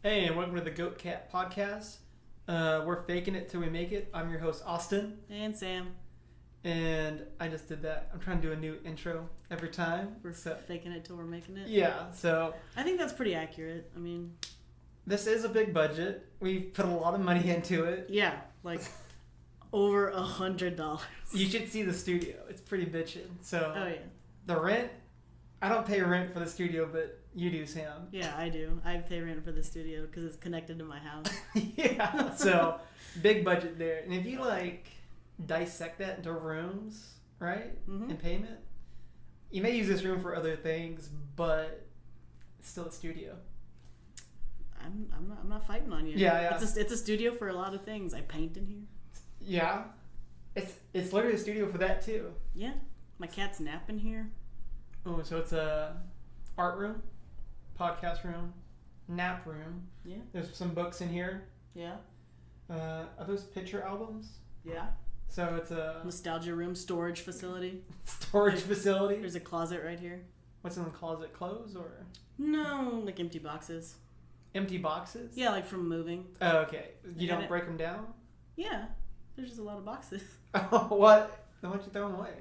Hey, and welcome to the Goat Cat Podcast. We're faking it till we make it. I'm your host, Austin. And Sam. And I just did that. I'm trying to do a new intro every time. We're faking it till we're making it? Yeah, so... I think that's pretty accurate. I mean... This is a big budget. We've put a lot of money into it. Yeah, like over $100. You should see the studio. It's pretty bitchin'. So, oh, yeah. The rent... I don't pay rent for the studio, but you do, Sam. Yeah, I do. I pay rent for the studio because it's connected to my house. Yeah, so big budget there. And if you, dissect that into rooms, right, and payment, you may use this room for other things, but it's still a studio. I'm not fighting on you. Yeah. It's a studio for a lot of things. I paint in here. Yeah. It's literally a studio for that, too. Yeah. My cat's napping here. Oh, so it's a art room, podcast room, nap room. Yeah. There's some books in here. Yeah. Are those picture albums? Yeah. So it's a... nostalgia room, storage facility. Storage facility? There's a closet right here. What's in the closet? Clothes or...? No, like empty boxes. Empty boxes? Yeah, like from moving. Oh, okay. You don't break them down? Yeah. There's just a lot of boxes. Oh, what? Then why don't you throw them away?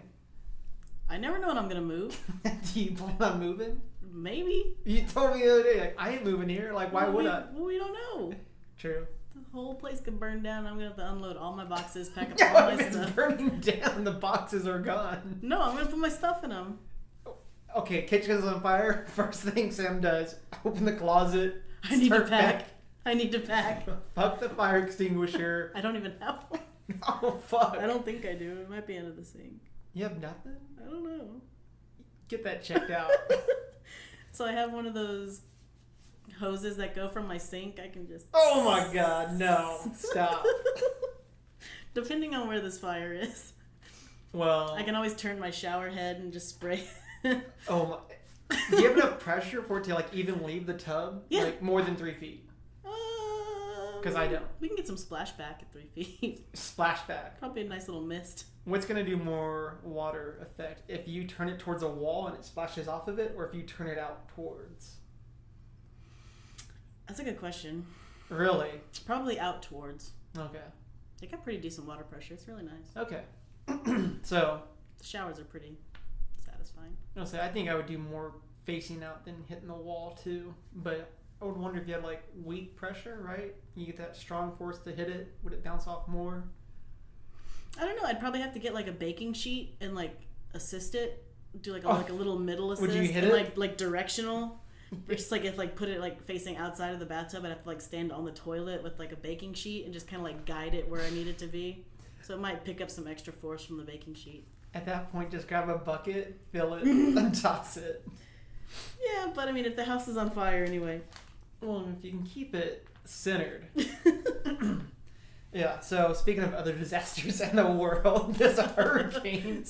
I never know when I'm going to move. Do you plan on moving? Maybe. You told me the other day, I ain't moving here. Why would I? Well, we don't know. True. The whole place could burn down. I'm going to have to unload all my boxes, pack up all my it's stuff. burning down. The boxes are gone. No, I'm going to put my stuff in them. Okay, kitchen's on fire. First thing Sam does, open the closet. I need to pack. I need to pack. Fuck the fire extinguisher. I don't even have one. Oh, fuck. I don't think I do. It might be under the sink. You have nothing? I don't know. Get that checked out. So I have one of those hoses that go from my sink. I can just... Oh my god, no. Stop. Depending on where this fire is. Well... I can always turn my shower head and just spray. Oh my... Do you have enough pressure for it to even leave the tub? Yeah. More than 3 feet? Because I don't. We can get some splashback at 3 feet. Splashback. Probably a nice little mist. What's going to do more water effect? If you turn it towards a wall and it splashes off of it, or if you turn it out towards? That's a good question. Really? Probably out towards. Okay. They got pretty decent water pressure. It's really nice. Okay. So... The showers are pretty satisfying. I think I would do more facing out than hitting the wall, too. But I would wonder if you had, weak pressure, right? You get that strong force to hit it. Would it bounce off more? I don't know. I'd probably have to get, a baking sheet and, assist it. Do, a little middle assist. Would you hit and, it? Directional. Or just, put it, facing outside of the bathtub. I'd have to, stand on the toilet with, a baking sheet and just kind of, guide it where I need it to be. So it might pick up some extra force from the baking sheet. At that point, just grab a bucket, fill it, and toss it. Yeah, but, if the house is on fire anyway. Well, if you can keep it centered. Yeah, so speaking of other disasters in the world, there's a hurricane.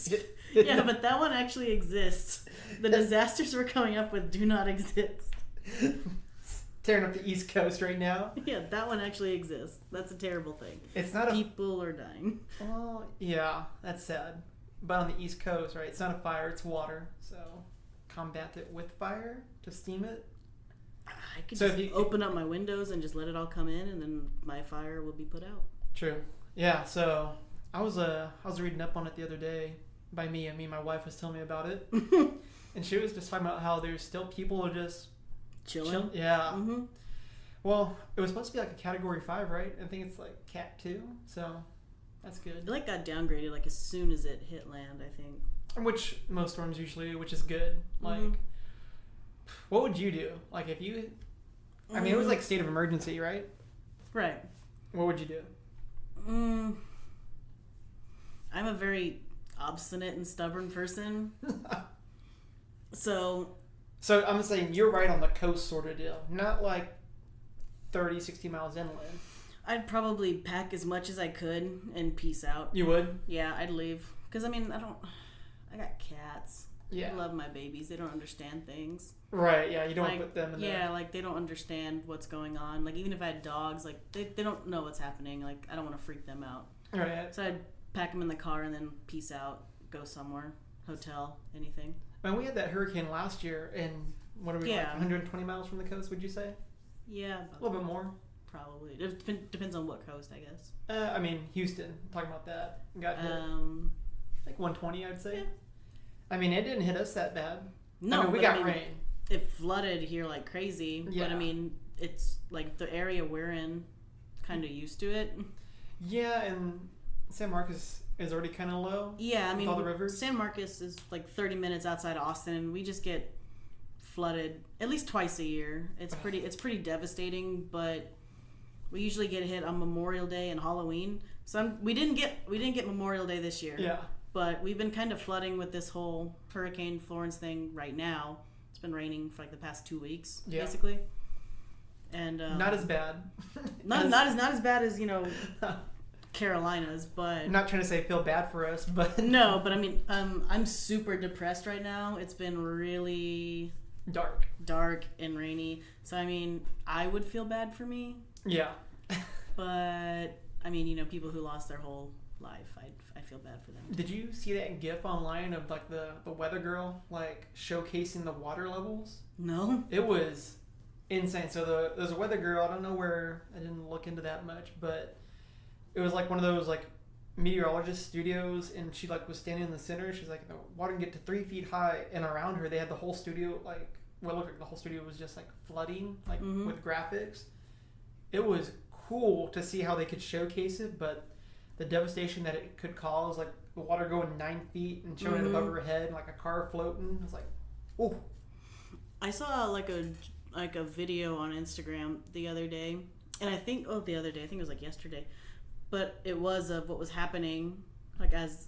Yeah, but that one actually exists. The disasters we're coming up with do not exist. Tearing up the East Coast right now. Yeah, that one actually exists. That's a terrible thing. It's not People are dying. Well, yeah, that's sad. But on the East Coast, right, it's not a fire, it's water. So combat it with fire to steam it. I could open up my windows and just let it all come in, and then my fire will be put out. True. Yeah. So I was reading up on it the other day. By me, I mean my wife was telling me about it, and she was just talking about how there's still people who are just chilling. Yeah. Mm-hmm. Well, it was supposed to be a Category 5, right? I think it's Cat 2. So that's good. It got downgraded as soon as it hit land, I think. Which most storms usually do, which is good. What would you do? If you... I mean, it was state of emergency, right? Right. What would you do? I'm a very obstinate and stubborn person. So I'm saying you're right on the coast sort of deal. Not 30, 60 miles inland. I'd probably pack as much as I could and peace out. You would? Yeah, I'd leave. Because, I got cats. Yeah. I love my babies. They don't understand things. Right, yeah, you don't want to put them in there. Yeah, they don't understand what's going on. Even if I had dogs, they don't know what's happening. I don't want to freak them out. Right. So I'd pack them in the car and then peace out, go somewhere, hotel, anything. And we had that hurricane last year, and what are we, 120 miles from the coast, would you say? Yeah, a little bit more. Probably. It depends on what coast, I guess. I mean, Houston. Talking about that, got hit like 120, I'd say. Yeah. I mean, it didn't hit us that bad. No, I mean, we got rain. It flooded here like crazy, Yeah. but I mean, it's like the area we're in, kind of used to it. Yeah, and San Marcos is already kind of low. Yeah, I mean, all the rivers. San Marcos is like 30 minutes outside of Austin, and we just get flooded at least twice a year. It's pretty devastating, but we usually get hit on Memorial Day and Halloween. So we didn't get Memorial Day this year. Yeah. But we've been kind of flooding with this whole Hurricane Florence thing right now. It's been raining for like the past 2 weeks, basically. And not as bad. not as bad as Carolinas, but I'm not trying to say feel bad for us, but no. But I mean, I'm super depressed right now. It's been really dark and rainy. So I mean, I would feel bad for me. Yeah. But I mean, people who lost their whole life, I feel bad for them. Did you see that GIF online of like the weather girl like showcasing the water levels? No. It was insane. So there's a weather girl. I don't know where. I didn't look into that much, but it was like one of those like meteorologist studios, and she like was standing in the center. She's like, the water can get to 3 feet high, and around her they had the whole studio like what looked like the whole studio was just like flooding like with graphics. It was cool to see how they could showcase it, but the devastation that it could cause, like the water going 9 feet and showing it above her head, and like a car floating. I was like, oh. I saw like a video on Instagram the other day, and I think it was like yesterday, but it was of what was happening like as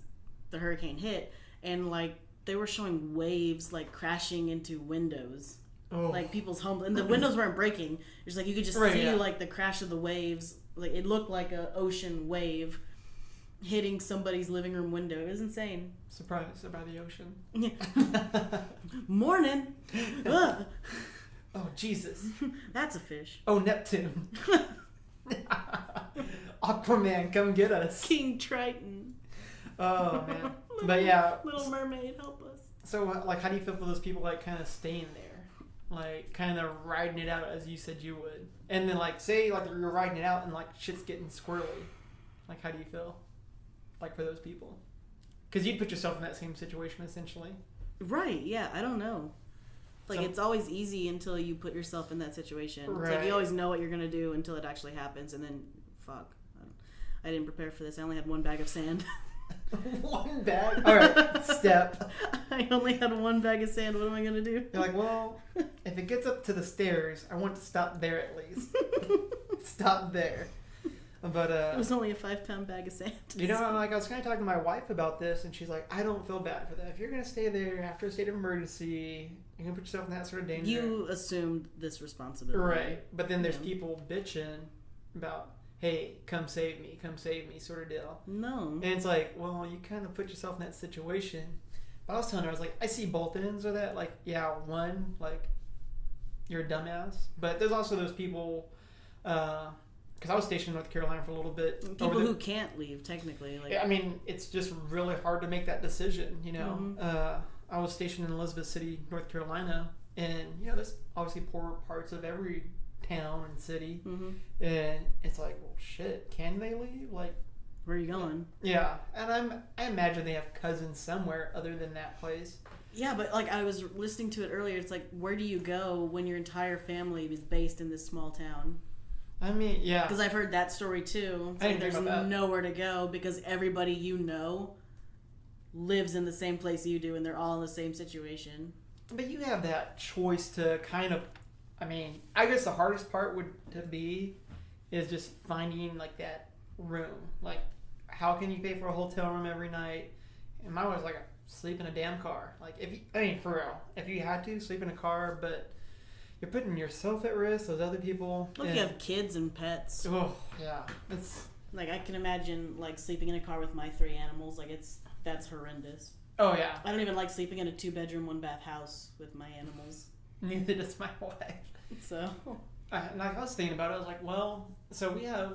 the hurricane hit, and like they were showing waves like crashing into windows. Oh. Like people's homes, and the windows weren't breaking. It's like you could just see like the crash of the waves. Like it looked like an ocean wave hitting somebody's living room window. It was insane. Surprised by the ocean. Morning. Ugh. Oh Jesus. That's a fish. Oh, Neptune. Aquaman, come get us. King Triton. Oh man. But yeah. Little Mermaid, help us. So like, how do you feel for those people like kind of staying there? Like kind of riding it out as you said you would, and then like say like you're riding it out and like shit's getting squirrely. Like how do you feel? Like for those people, because you'd put yourself in that same situation essentially. Right? Yeah. I don't know. Like it's always easy until you put yourself in that situation. Right. It's like you always know what you're gonna do until it actually happens, and then fuck, I didn't prepare for this. I only had one bag of sand. One bag? Alright, step. I only had one bag of sand. What am I going to do? You're like, well, if it gets up to the stairs, I want to stop there at least. Stop there. But it was only a 5-pound bag of sand. Like I was kind of talking to my wife about this, and she's like, I don't feel bad for that. If you're going to stay there after a state of emergency, you're going to put yourself in that sort of danger. You assumed this responsibility. Right. But then there's people bitching about, hey, come save me sort of deal. No. And it's like, well, you kind of put yourself in that situation. But I was telling her, I was like, I see both ends of that. Like, yeah, one, like, you're a dumbass. But there's also those people, because I was stationed in North Carolina for a little bit. People who can't leave, technically. Like, yeah, I mean, it's just really hard to make that decision, I was stationed in Elizabeth City, North Carolina. And, there's obviously poor parts of every town and city, and it's like, well, shit, can they leave? Like, where are you going? Yeah, and I imagine they have cousins somewhere other than that place. Yeah, but like I was listening to it earlier, it's like, where do you go when your entire family is based in this small town? I mean, yeah, because I've heard that story too. It's like there's nowhere to go because everybody lives in the same place you do, and they're all in the same situation. But you have that choice to kind of. I mean, I guess the hardest part is just finding like that room. Like, how can you pay for a hotel room every night? And mine was like sleep in a damn car. Like, for real, if you had to sleep in a car, but you're putting yourself at risk. Those other people. Look, you have kids and pets. Oh yeah, it's like I can imagine like sleeping in a car with my 3 animals. Like that's horrendous. Oh yeah. I don't even like sleeping in a 2-bedroom, 1-bath house with my animals. Neither does my wife. So, and I was thinking about it. I was like, well, so we have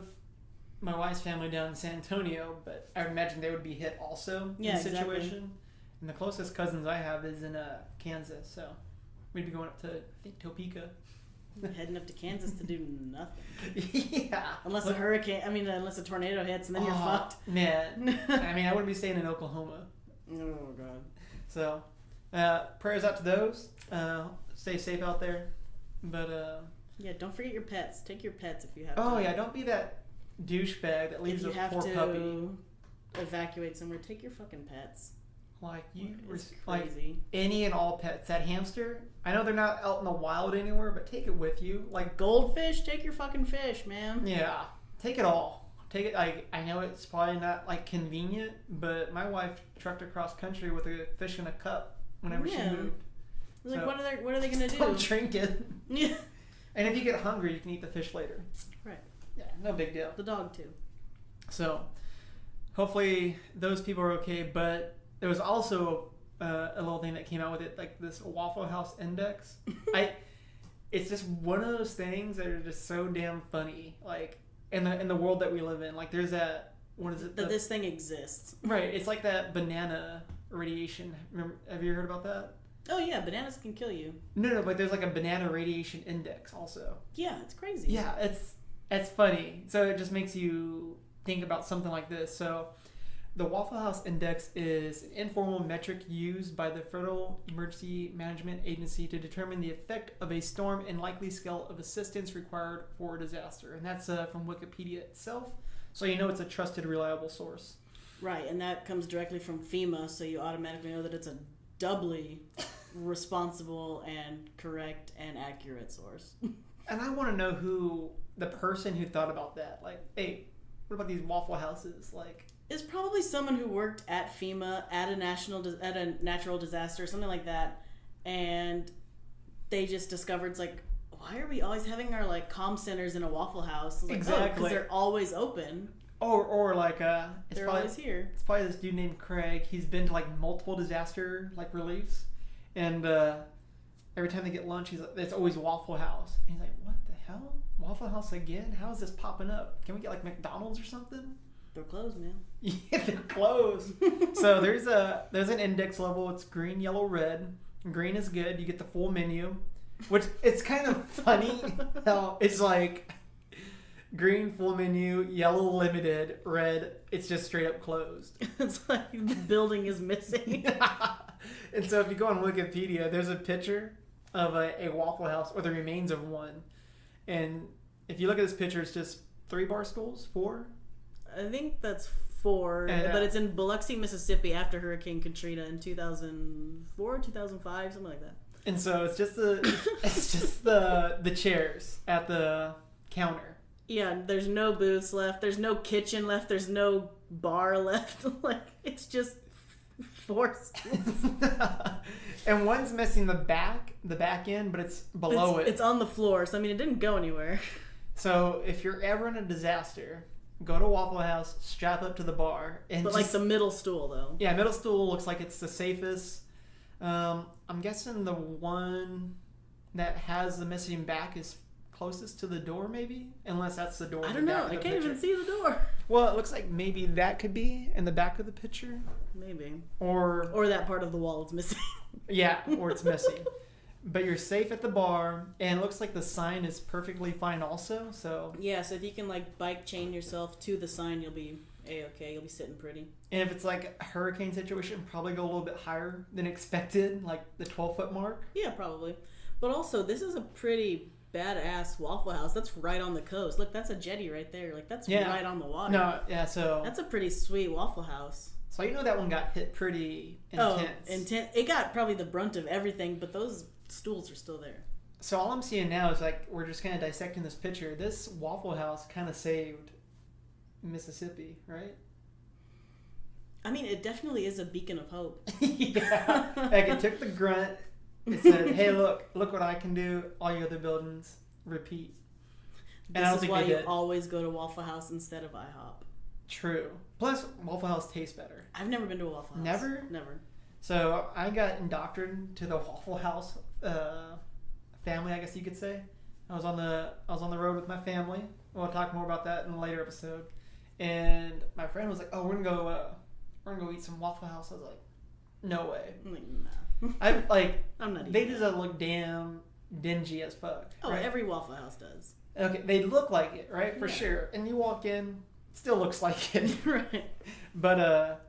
my wife's family down in San Antonio, but I would imagine they would be hit also in the situation. Exactly. And the closest cousins I have is in Kansas, so we'd be going up to, I think, Topeka. Heading up to Kansas to do nothing. Yeah. Unless a tornado hits, and then you're fucked. Man. I wouldn't be staying in Oklahoma. Oh, God. So, prayers out to those. Stay safe out there. But, yeah, don't forget your pets. Take your pets if you have to. Oh, yeah, don't be that douchebag that leaves a poor puppy. If you have to evacuate somewhere, take your fucking pets. Like, it's crazy. Like, any and all pets. That hamster, I know they're not out in the wild anywhere, but take it with you. Like, goldfish, take your fucking fish, man. Yeah, take it all. Take it. I know it's probably not, like, convenient, but my wife trucked across country with a fish in a cup whenever she moved. Like, so, what are they going to do? Don't drink it. Yeah. And if you get hungry, you can eat the fish later. Right. Yeah, no big deal. The dog, too. So, hopefully those people are okay, but there was also a little thing that came out with it, like this Waffle House Index. It's just one of those things that are just so damn funny. Like, in the world that we live in, like there's that, what is it? This thing exists. Right. It's like that banana radiation. Have you heard about that? Oh yeah, bananas can kill you. No, but there's like a banana radiation index also. Yeah, it's crazy. Yeah, it's funny. So it just makes you think about something like this. So the Waffle House Index is an informal metric used by the Federal Emergency Management Agency to determine the effect of a storm and likely scale of assistance required for a disaster. And that's from Wikipedia itself. So you know it's a trusted, reliable source. Right, and that comes directly from FEMA, so you automatically know that it's a doubly responsible and correct and accurate source. And I want to know who the person who thought about that. Like, hey, what about these Waffle Houses? Like, it's probably someone who worked at FEMA at a natural disaster, something like that, and they just discovered, it's like, why are we always having our like comm centers in a Waffle House? Like, exactly, because they're always open. Or like they're always here. It's probably this dude named Craig. He's been to like multiple disaster like reliefs, and every time they get lunch, it's always Waffle House. And he's like, what the hell? Waffle House again? How is this popping up? Can we get like McDonald's or something? They're closed, man. Yeah, they're closed. So there's an index level. It's green, yellow, red. Green is good. You get the full menu, which it's kind of funny how it's like green full menu, yellow limited, red it's just straight up closed. It's like the building is missing. And so if you go on Wikipedia, there's a picture of a Waffle House or the remains of one. And if you look at this picture, it's just 3 bar stools, 4. I think that's 4, but it's in Biloxi, Mississippi after Hurricane Katrina in 2004, 2005, something like that. And so it's just the chairs at the counter. Yeah, there's no booths left. There's no kitchen left. There's no bar left. Like, it's just 4 stools. And one's missing the back end, but it's below it. It's on the floor, so I mean, it didn't go anywhere. So if you're ever in a disaster, go to Waffle House, strap up to the bar, and like the middle stool though. Yeah, middle stool looks like it's the safest. I'm guessing the one that has the missing back is closest to the door, maybe, unless that's the door. I don't know. I can't even see the door. Well, it looks like maybe that could be in the back of the picture. Maybe. Or that part of the wall is missing. Yeah, or it's missing. But you're safe at the bar, and it looks like the sign is perfectly fine also, so... Yeah, so if you can, like, bike chain yourself to the sign, you'll be A-okay. You'll be sitting pretty. And if it's, like, a hurricane situation, probably go a little bit higher than expected, like the 12-foot mark. Yeah, probably. But also, this is a pretty badass Waffle House. That's right on the coast. Look, that's a jetty right there. Like, that's right on the water. No, yeah, so... That's a pretty sweet Waffle House. So you know that one got hit pretty intense. Oh, intense. It got probably the brunt of everything, but those stools are still there. So all I'm seeing now is like we're just kind of dissecting this picture. This Waffle House kind of saved Mississippi, right? I mean, it definitely is a beacon of hope. Yeah, like it took the grunt. It said, "Hey, look what I can do. All your other buildings, repeat." And this is why you always go to Waffle House instead of IHOP. True. Plus, Waffle House tastes better. I've never been to a Waffle House. Never? Never. So I got indoctrinated to the Waffle House family, I guess you could say. I was on the road with my family. We'll talk more about that in a later episode. And my friend was like, "Oh, we're gonna go eat some Waffle House." I was like, "No way." I'm like, nah. I'm not. They just look damn dingy as fuck. Oh, right? every Waffle House does. Okay, they look like it, right? For sure. And you walk in, it still looks like it. Right. But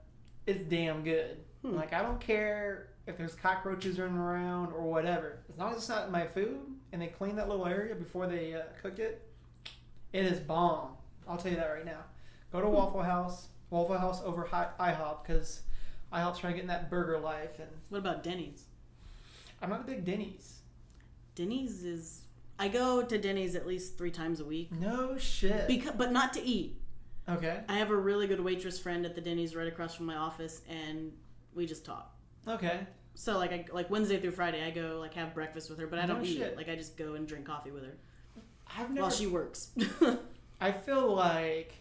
it's damn good. Like, I don't care if there's cockroaches running around or whatever. As long as it's not in my food and they clean that little area before they cook it, it is bomb. I'll tell you that right now. Go to Waffle House. Waffle House over IHOP, because IHOP's trying to get in that burger life. And what about Denny's? I'm not a big Denny's. Denny's is... I go to Denny's at least 3 times a week. No shit. But not to eat. Okay. I have a really good waitress friend at the Denny's right across from my office, and we just talk. Okay. So like Wednesday through Friday, I go like have breakfast with her, but I don't eat. Shit. Like I just go and drink coffee with her while she works. I feel like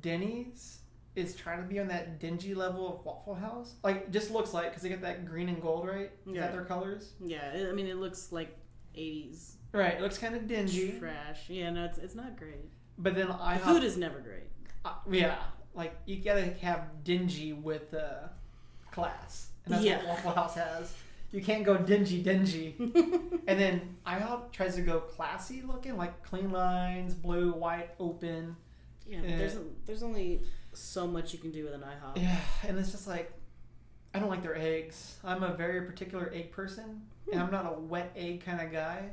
Denny's is trying to be on that dingy level of Waffle House. Like, it just looks like, because they get that green and gold, right? Is that their colors? Yeah, I mean, it looks like 80s. Right, it looks kind of dingy. Trash. Yeah, no, it's not great. But then the food is never great. Yeah, like, you gotta have dingy with class. And that's what Waffle House has. You can't go dingy. And then IHOP tries to go classy looking, like clean lines, blue, white, open. Yeah, but there's only so much you can do with an IHOP. Yeah, and it's just like, I don't like their eggs. I'm a very particular egg person, and I'm not a wet egg kind of guy.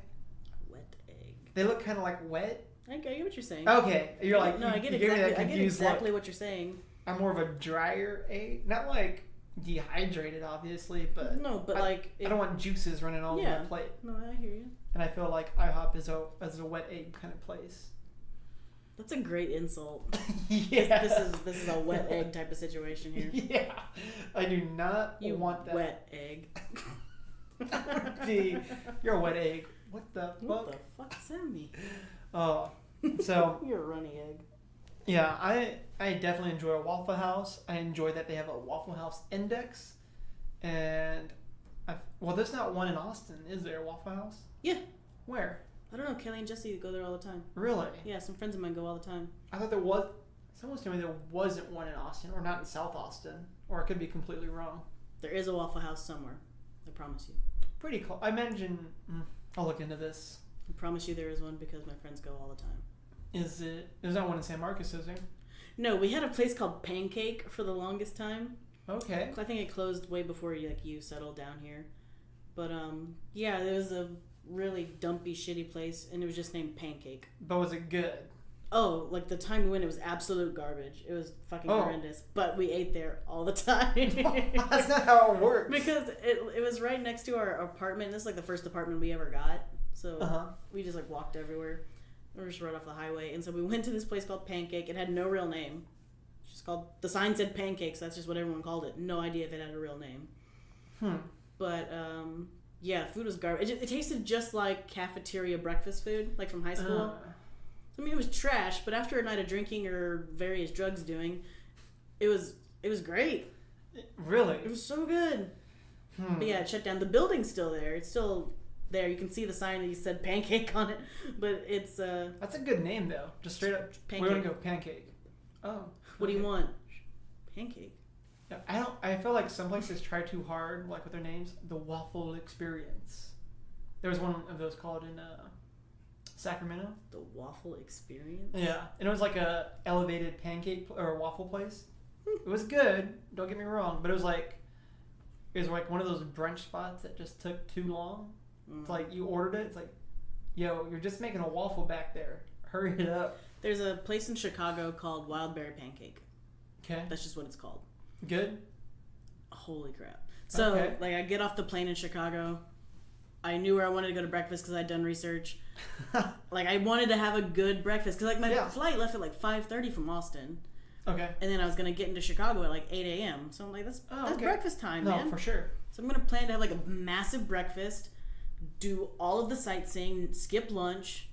Wet egg. They look kind of like wet. I get what you're saying. Okay, you're like, no, I get exactly what you're saying. I'm more of a drier egg, not like dehydrated, obviously, but I don't want juices running all over the plate. No, I hear you. And I feel like IHOP is a wet egg kind of place. That's a great insult. Yeah. This is a wet egg type of situation here. Yeah. I do not want that. Wet egg. You're a wet egg. What the fuck? What the fuck does that mean? Oh. So you're a runny egg. Yeah, I definitely enjoy a Waffle House. I enjoy that they have a Waffle House Index. And there's not one in Austin, is there, a Waffle House? Yeah. Where? I don't know. Kelly and Jesse go there all the time. Really? Yeah, some friends of mine go all the time. I thought there was. Someone was telling me there wasn't one in Austin, or not in South Austin, or I could be completely wrong. There is a Waffle House somewhere. I promise you. Pretty cool. I imagine. I'll look into this. I promise you there is one because my friends go all the time. Is it? There's not one in San Marcos, is there? No, we had a place called Pancake for the longest time. Okay. I think it closed way before you settled down here. But yeah, there was a really dumpy, shitty place, and it was just named Pancake. But was it good? Oh, like the time we went, it was absolute garbage. It was fucking horrendous. But we ate there all the time. That's not how it works. Because it was right next to our apartment. This is like the first apartment we ever got. So we just like walked everywhere. We were just right off the highway. And so we went to this place called Pancake. It had no real name. It's just called, the sign said Pancake, so that's just what everyone called it. No idea if it had a real name. But yeah, food was garbage. It tasted just like cafeteria breakfast food, like from high school. I mean, it was trash, but after a night of drinking or various drugs doing, it was great. Really? It was so good. But yeah, it shut down. The building's still there. It's still there. You can see the sign that said Pancake on it, but it's that's a good name though. Just straight up Pancake. We're gonna go Pancake. Oh. What do you want? Pancake. Yeah, I feel like some places try too hard, like with their names. The Waffle Experience. There was one of those called in Sacramento. The Waffle Experience. Yeah, and it was like a elevated pancake or waffle place. It was good. Don't get me wrong, but it was like one of those brunch spots that just took too long. It's like you ordered it. It's like, yo, you're just making a waffle back there. Hurry it up. There's a place in Chicago called Wildberry Pancake. Okay. That's just what it's called. Good? Holy crap. So, like, I get off the plane in Chicago. I knew where I wanted to go to breakfast because I'd done research. Like, I wanted to have a good breakfast. Because, like, my flight left at, like, 5:30 from Austin. Okay. And then I was going to get into Chicago at, like, 8 a.m. So I'm like, that's breakfast time, man. No, for sure. So I'm going to plan to have, like, a massive breakfast, do all of the sightseeing, skip lunch,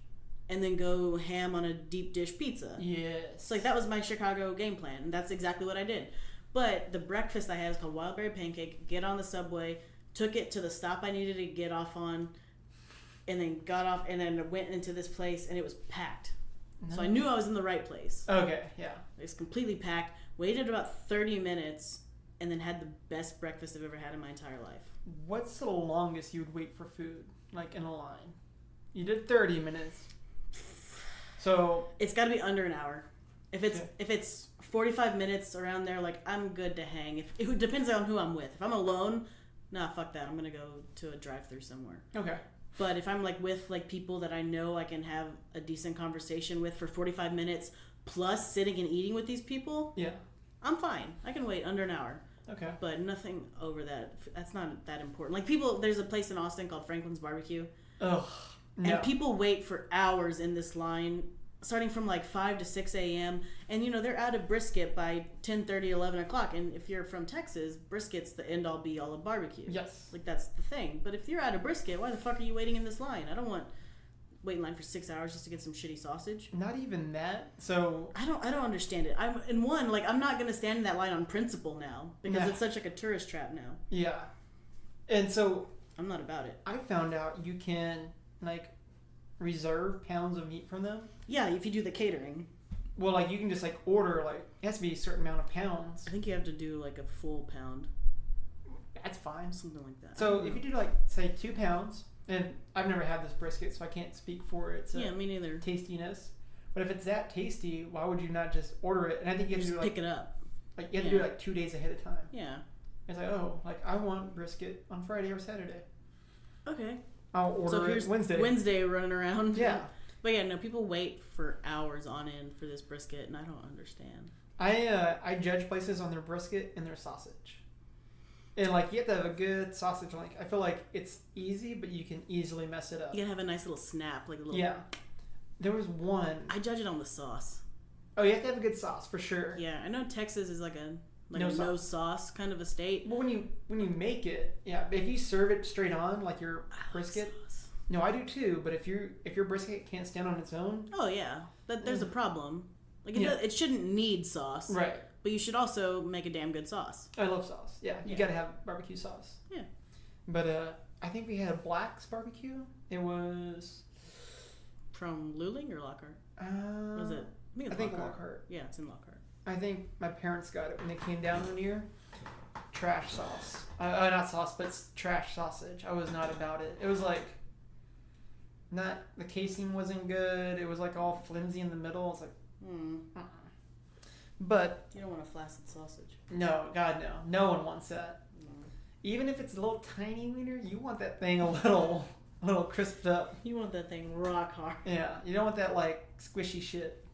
and then go ham on a deep dish pizza. Yes. So, like, that was my Chicago game plan. And that's exactly what I did. But the breakfast I had is called Wildberry Pancake. Get on the subway, took it to the stop I needed to get off on, and then got off, and then went into this place, and it was packed. No. So I knew I was in the right place. Okay, yeah. It was completely packed. Waited about 30 minutes, and then had the best breakfast I've ever had in my entire life. What's the longest you would wait for food, like in a line? You did 30 minutes. So it's got to be under an hour. If it's 45 minutes around there, like, I'm good to hang. If it depends on who I'm with. If I'm alone, nah, fuck that. I'm gonna go to a drive-through somewhere. Okay. But if I'm like with like people that I know I can have a decent conversation with for 45 minutes plus sitting and eating with these people, yeah, I'm fine. I can wait under an hour. Okay. But nothing over that. That's not that important. Like people, there's a place in Austin called Franklin's Barbecue. Ugh. No. And people wait for hours in this line, starting from like 5 to 6 a.m. And, you know, they're out of brisket by 10:30, 11 o'clock. And if you're from Texas, brisket's the end-all, be-all of barbecue. Yes. Like, that's the thing. But if you're out of brisket, why the fuck are you waiting in this line? I don't want wait in line for 6 hours just to get some shitty sausage. Not even that. So I don't understand it. I'm not going to stand in that line on principle now because it's such like a tourist trap now. Yeah. And so I'm not about it. I found out you can like reserve pounds of meat from them. Yeah, if you do the catering. Well, like you can just like order like it has to be a certain amount of pounds. I think you have to do like a full pound. That's fine. Something like that. So if you do like say 2 pounds, and I've never had this brisket, so I can't speak for its me neither. Tastiness. But if it's that tasty, why would you not just order it? And I think you have to do pick it up. Like you have to do it like 2 days ahead of time. Yeah. It's like, oh, like I want brisket on Friday or Saturday. Okay. I'll order it Wednesday. Wednesday running around. Yeah. But yeah, no, people wait for hours on end for this brisket, and I don't understand. I judge places on their brisket and their sausage. And like you have to have a good sausage. Like I feel like it's easy, but you can easily mess it up. You gotta have a nice little snap, like a little. Yeah. There was one. I judge it on the sauce. Oh, you have to have a good sauce for sure. Yeah, I know Texas is like a no sauce kind of a state. Well, when you make it, yeah. If you serve it straight on, like your brisket. No, I do too. But if your brisket can't stand on its own. Oh yeah, but there's a problem. Like it shouldn't need sauce. Right. But you should also make a damn good sauce. I love sauce. Yeah, you gotta have barbecue sauce. Yeah. But I think we had Black's barbecue. It was from Luling or Lockhart. Was it? I think Lockhart. Yeah, it's in Lockhart. I think my parents got it when they came down one year. Trash sauce. Not sauce, but trash sausage. I was not about it. It was like the casing wasn't good. It was like all flimsy in the middle. It's like, But you don't want a flaccid sausage. No, God no. No one wants that. No. Even if it's a little tiny wiener, you want that thing a little crisped up. You want that thing rock hard. Yeah, you don't want that like squishy shit.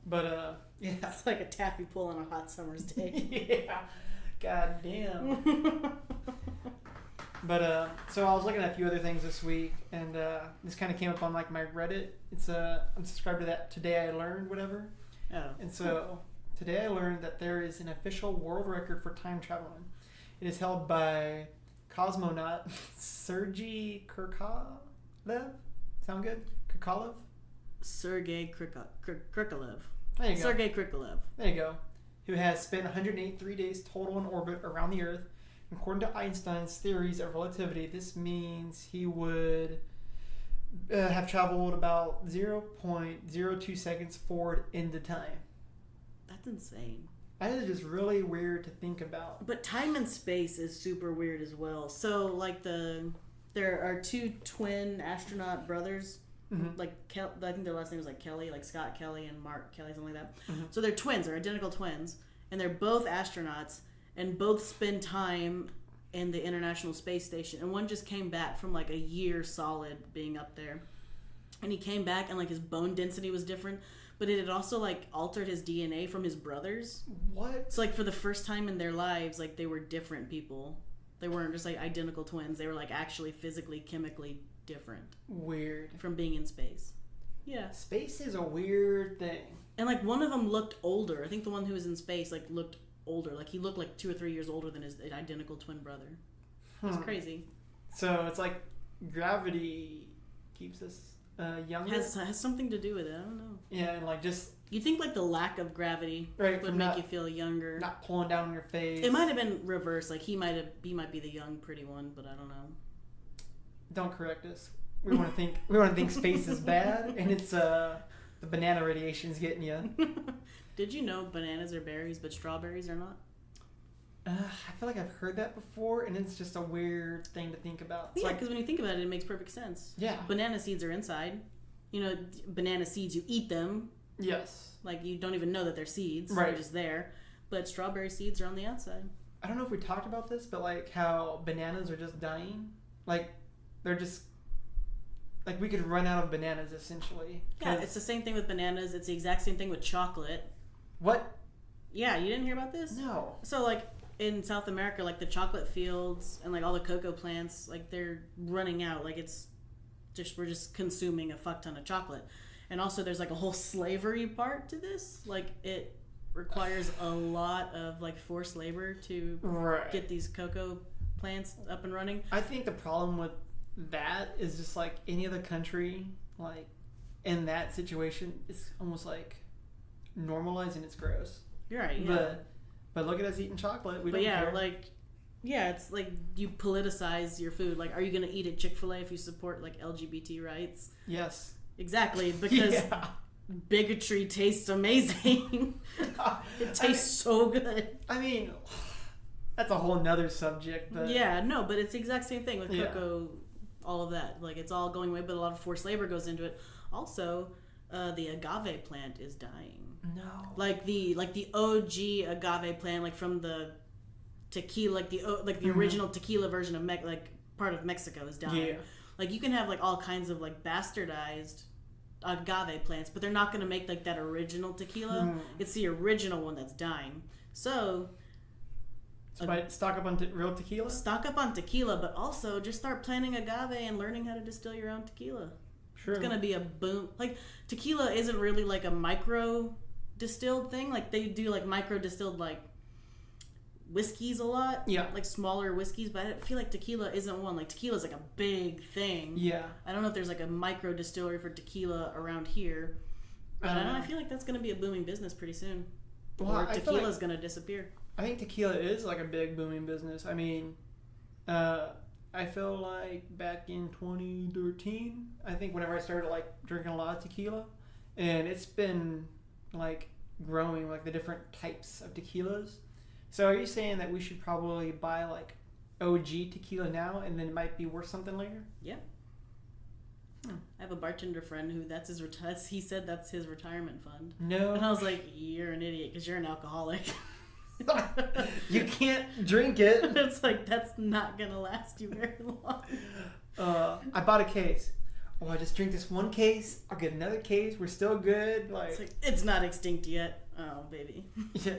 But yeah, it's like a taffy pull on a hot summer's day. Yeah, God damn. But so I was looking at a few other things this week, and this kind of came up on like my Reddit. It's I'm subscribed to that Today I Learned whatever. Oh. And so today I learned that there is an official world record for time traveling. It is held by cosmonaut Sergei Krikalev. Sound good? Krikalev? Sergei Krikalev. There you go. Sergei Krikalev. There you go. Who has spent 183 days total in orbit around the Earth. According to Einstein's theories of relativity, this means he would have traveled about 0.02 seconds forward into time. That's insane. That is just really weird to think about. But time and space is super weird as well. So, like there are 2 twin astronaut brothers. Mm-hmm. Like I think their last name is like Kelly, like Scott Kelly and Mark Kelly, something like that. Mm-hmm. So they're twins, they're identical twins, and they're both astronauts, and both spend time in the International Space Station. And one just came back from like a year solid being up there, and he came back and like his bone density was different, but it had also like altered his DNA from his brothers. What? So like for the first time in their lives, like they were different people. They weren't just like identical twins. They were like actually physically, chemically different. Weird. From being in space. Yeah. Space is a weird thing. And like one of them looked older. I think the one who was in space like looked older. Like he looked like 2 or 3 years older than his identical twin brother. It was crazy. So it's like gravity keeps us younger. Has something to do with it. I don't know. Yeah, and like just you think like the lack of gravity would make you feel younger. Not pulling down on your face. It might have been reversed. Like he might be the young pretty one, but I don't know. Don't correct us. We want to think space is bad, and it's the banana radiation's getting you. Did you know bananas are berries, but strawberries are not? I feel like I've heard that before, and it's just a weird thing to think about. It's Yeah, like, because when you think about it, it makes perfect sense. yeah. Banana seeds are inside. You know, banana seeds, you eat them. Yes. Like, you don't even know that they're seeds. Right. They're just there. But strawberry seeds are on the outside. I don't know if we talked about this, but like how bananas are just dying. Like, they're just... Like, we could run out of bananas, essentially. Yeah, it's the same thing with bananas. It's the exact same thing with chocolate. What? Yeah, you didn't hear about this? No. So, like, in South America, like, the chocolate fields and, like, all the cocoa plants, like, they're running out. Like, it's just... We're just consuming a fuck ton of chocolate. And also, there's, like, a whole slavery part to this. Like, it requires a lot of, like, forced labor to get these cocoa plants up and running. I think the problem with that is just like any other country, like in that situation, it's almost like normalized and it's gross. You're right. Yeah. But look at us eating chocolate. We but don't yeah, care. like it's like you politicize your food. Like, are you gonna eat at Chick-fil-A if you support like LGBT rights? Yes. Exactly, because bigotry tastes amazing. It tastes so good. I mean, that's a whole nother subject. But yeah, no, but it's the exact same thing with cocoa. All of that, like, it's all going away, but a lot of forced labor goes into it. Also, the agave plant is dying. No. Like the OG agave plant, like from the tequila, like the original tequila version of part of Mexico is dying. Yeah. Like, you can have like all kinds of like bastardized agave plants, but they're not going to make like that original tequila. It's the original one that's dying. So stock up on real tequila? Stock up on tequila, but also just start planting agave and learning how to distill your own tequila. Sure. It's going to be a boom. Like, tequila isn't really like a micro distilled thing. Like, they do like micro distilled like whiskeys a lot. Yeah. Like smaller whiskeys, but I feel like tequila isn't one. Like, tequila is like a big thing. Yeah. I don't know if there's like a micro distillery for tequila around here. But I feel like that's going to be a booming business pretty soon. Well, or tequila's going to disappear. I think tequila is like a big booming business. I mean, I feel like back in 2013, I think whenever I started like drinking a lot of tequila, and it's been like growing, like the different types of tequilas. So are you saying that we should probably buy like OG tequila now, and then it might be worth something later? Yeah. I have a bartender friend who he said that's his retirement fund. No. And I was like, you're an idiot because you're an alcoholic. You can't drink it. It's like, that's not gonna last you very long. I bought a case. Oh, I just drink this one case. I'll get another case. We're still good. It's not extinct yet. Oh, baby. Yeah,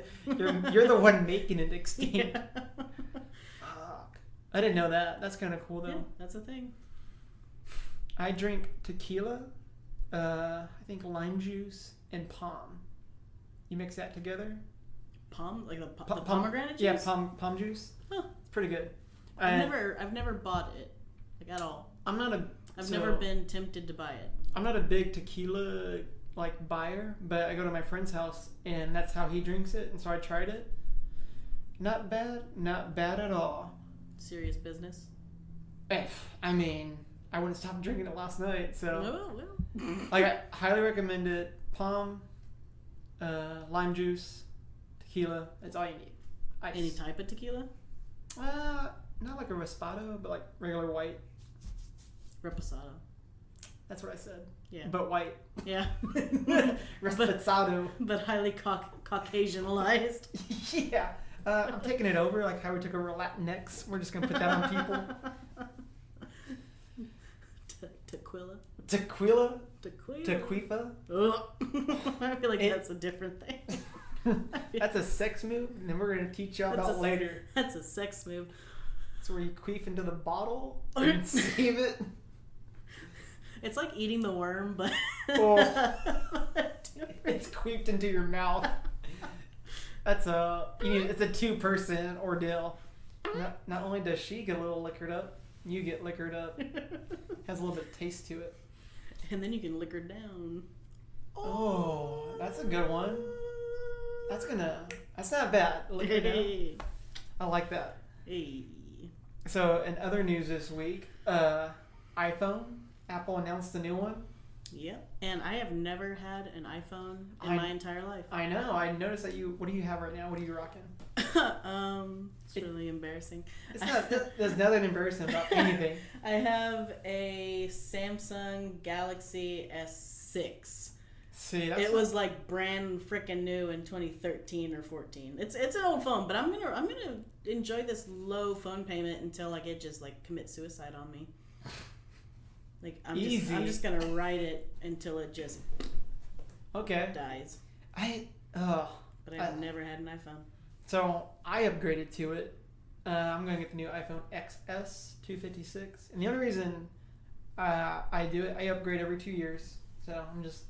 you're the one making it extinct. Yeah. Fuck. I didn't know that. That's kind of cool though. Yeah, that's a thing. I drink tequila. I think lime juice and palm. You mix that together. Palm, like the pomegranate juice? Yeah, palm juice. Huh. It's pretty good. I've never bought it, like, at all. I've never been tempted to buy it. I'm not a big tequila like buyer, but I go to my friend's house and that's how he drinks it, and so I tried it. Not bad at all. Serious business. I mean, I wouldn't stop drinking it last night, so. Oh, well. Like, I highly recommend it. Palm, lime juice, tequila. That's all you need. Ice. Any type of tequila? Not like a Reposado, but like regular white. Reposado. That's what I said. Yeah. But white. Yeah. Reposado. But highly Caucasianized. Yeah. I'm taking it over, like how we took over Latinx. We're just going to put that on people. Tequila. Tequila? Tequila. Tequifa? I feel like that's a different thing. That's a sex move, and then we're going to teach y'all about later. That's a sex move. It's where you queef into the bottle and save it. It's like eating the worm, but it's queefed into your mouth. It's a 2-person ordeal. Not only does she get a little liquored up, you get liquored up. Has a little bit of taste to it. And then you can liquor down. Oh, that's a good one. That's not bad. Liquor down. I like that. Hey. So, in other news this week, iPhone, Apple announced a new one. Yep. And I have never had an iPhone in my entire life. I know. I noticed that you. What do you have right now? What are you rocking? It's really embarrassing. It's not. There's nothing embarrassing about anything. I have a Samsung Galaxy S6. See, it was like brand freaking new in 2013 or 14. It's an old phone, but I'm gonna enjoy this low phone payment until like it just like commits suicide on me. Like I'm just gonna ride it until it just dies. But I've never had an iPhone. So I upgraded to it. I'm gonna get the new iPhone XS 256, and the only reason I do it, I upgrade every 2 years. So I'm just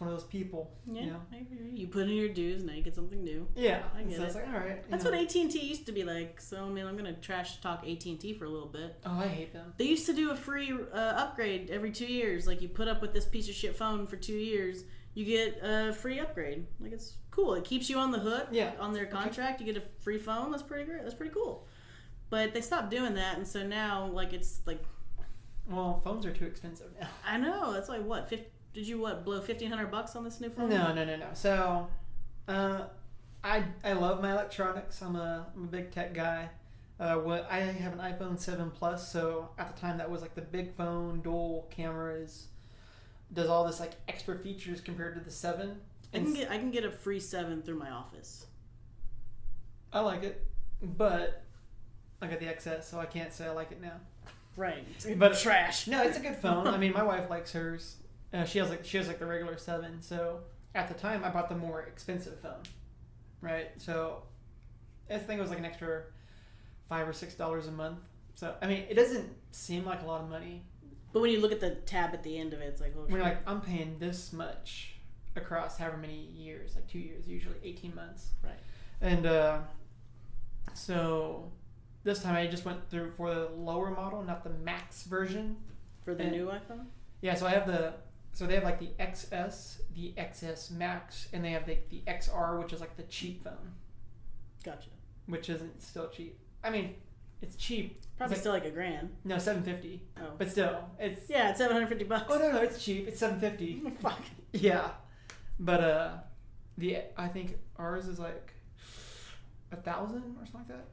one of those people. Yeah, you know? You put in your dues, now you get something new. Yeah, I get so it. It's like, all right. That's what AT&T used to be like. So I mean, I'm gonna trash talk AT&T for a little bit. Oh, I hate them. They used to do a free upgrade every 2 years. Like you put up with this piece of shit phone for 2 years, you get a free upgrade. Like it's cool. It keeps you on the hook. Yeah. On their contract, you get a free phone. That's pretty great. That's pretty cool. But they stopped doing that, and so now like it's like. Well, phones are too expensive now. I know. That's like what Did you blow $1,500 on this new phone? No. So, I love my electronics. I'm a big tech guy. I have an iPhone 7 Plus, so at the time that was like the big phone, dual cameras, does all this like extra features compared to the 7. I can get a free 7 through my office. I like it, but I got the XS, so I can't say I like it now. Right, but trash. No, it's a good phone. I mean, my wife likes hers. She has like the regular 7. So at the time, I bought the more expensive phone, right? So I think it was like an extra $5 or $6 a month. So I mean, it doesn't seem like a lot of money. But when you look at the tab at the end of it, it's like, oh, when you're like, I'm paying this much across however many years, like 2 years, usually 18 months, right? And so this time I just went through for the lower model, not the max version for the new iPhone. Yeah, so I have So they have like the XS, the XS Max, and they have the XR, which is like the cheap phone. Gotcha. Which isn't still cheap. I mean, it's cheap. Probably still like $1,000. No, $750. Oh. But still, it's... Yeah, it's $750. Oh, no, it's cheap. It's $750. Fuck. Yeah. But, I think ours is like 1,000 or something like that.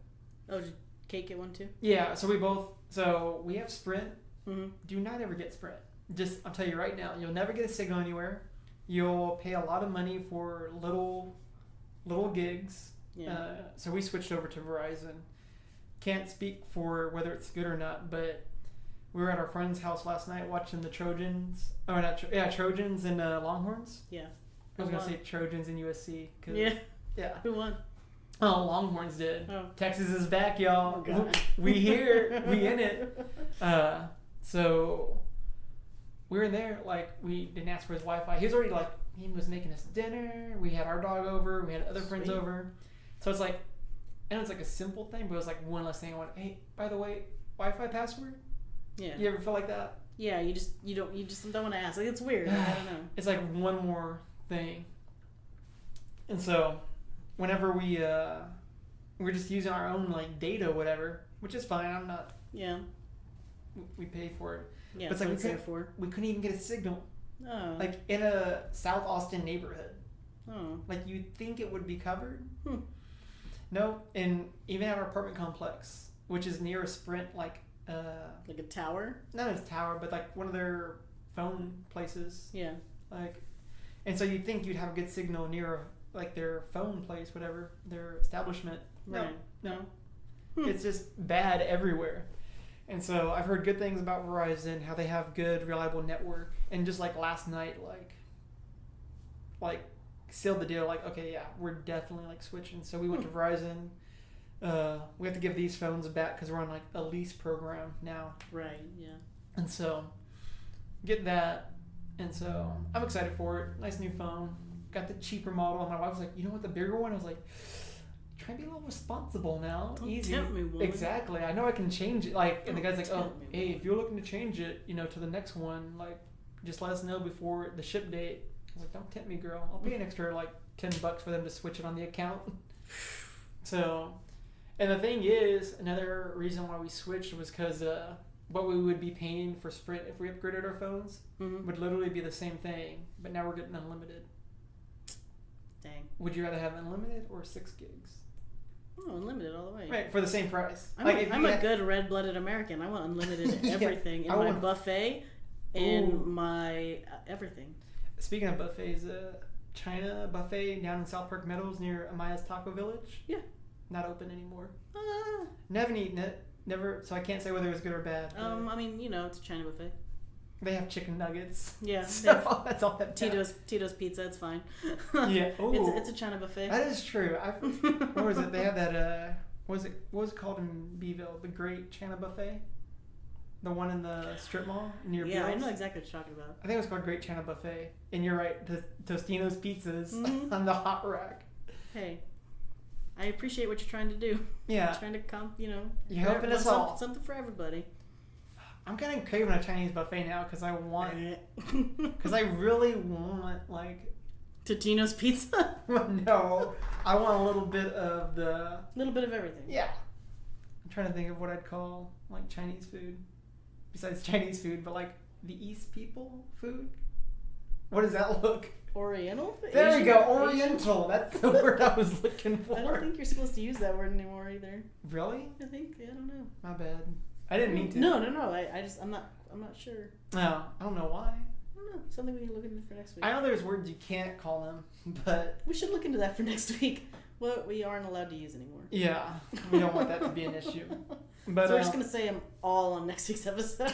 Oh, did Kate get one too? Yeah, so we have Sprint. Mm-hmm. Do not ever get Sprint. I'll tell you right now, you'll never get a signal anywhere. You'll pay a lot of money for little gigs. Yeah. So we switched over to Verizon. Can't speak for whether it's good or not, but we were at our friend's house last night watching the Trojans. Oh, Trojans and Longhorns. Yeah. I was going to say Trojans and USC. Yeah. Who won? Oh, Longhorns did. Oh. Texas is back, y'all. Oh, God. We here. We in it. So we were in there, like, we didn't ask for his Wi-Fi. He was already, like, he was making us dinner. We had our dog over. We had other friends over. So it's like, I know it's like a simple thing, but it was like one less thing I went, hey, by the way, Wi-Fi password? Yeah. You ever feel like that? Yeah, you just don't want to ask. Like, it's weird. I don't know. It's like one more thing. And so whenever we're just using our own like data or whatever, which is fine. I'm not. Yeah. We pay for it. Yeah. But it's like we couldn't even get a signal. Oh. Like in a South Austin neighborhood. Oh. Like you'd think it would be covered. No, and even at our apartment complex, which is near a Sprint, like a tower. Not a tower, but like one of their phone places. Yeah. Like, and so you'd think you'd have a good signal near like their phone place, whatever, their establishment. Right. No. It's just bad everywhere. And so I've heard good things about Verizon, how they have good, reliable network. And just like last night, like sealed the deal. Like, okay, yeah, we're definitely like switching. So we went to Verizon. We have to give these phones back because we're on like a lease program now. Right. Yeah. And so get that. And so I'm excited for it. Nice new phone. Got the cheaper model. And my wife was like, you know what, the bigger one? I was like, try to be a little responsible now. Don't Easy. tempt me, woman. Exactly. I know I can change it. Like, and the guy's like, oh, hey, if you're looking to change it, to the next one, like, just let us know before the ship date. I was like, don't tempt me, girl. I'll pay an extra like $10 for them to switch it on the account. So, and the thing is, another reason why we switched was because what we would be paying for Sprint if we upgraded our phones would literally be the same thing, but now we're getting unlimited. Dang. Would you rather have unlimited or 6 gigs? Oh, unlimited all the way. Right, for the same price. I'm a good red-blooded American. I want unlimited everything in my buffet and my everything. Speaking of buffets, China buffet down in South Park Meadows near Amaya's Taco Village. Yeah. Not open anymore. Never eaten it. Never. So I can't say whether it was good or bad. I mean, it's a China buffet. They have chicken nuggets. Yeah. So that's all that Tito's pizza. It's fine. Yeah. Ooh. It's a China buffet. That is true. What was it? They have that. What was it called in Beeville? The Great China Buffet. The one in the strip mall near Beals? I know exactly what you're talking about. I think it was called Great China Buffet. And you're right. Tostino's pizzas on the hot rack. Hey. I appreciate what you're trying to do. Yeah. Trying to You're helping us all. Something for everybody. I'm kind of craving a Chinese buffet now because I want, because I really want like Totino's pizza. No, I want a little bit of the. Little bit of everything. Yeah. I'm trying to think of what I'd call like Chinese food, besides Chinese food, but like the East people food. What does that look? Oriental? There we go, Oriental. That's the word I was looking for. I don't think you're supposed to use that word anymore either. Really? I don't know. My bad. I didn't mean to. No. I'm not sure. No, I don't know why. I don't know. Something we can look into for next week. I know there's words you can't call them, but we should look into that for next week. What we aren't allowed to use anymore. Yeah, we don't want that to be an issue. But so we're just gonna say them all on next week's episode.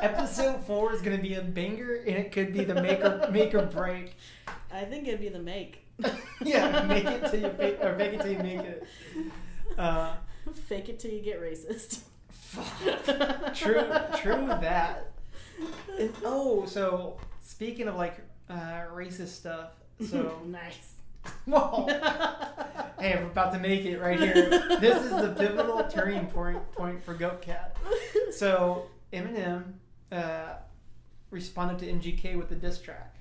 Episode 4 is gonna be a banger, and it could be the make or break. I think it'd be the make. Yeah, make it till you fake, or fake it till you make it. Fake it till you get racist. True that. So speaking of like racist stuff, so nice. Whoa. Hey, I'm about to make it right here. This is the pivotal turning point for Goat Cat. So Eminem responded to MGK with the diss track.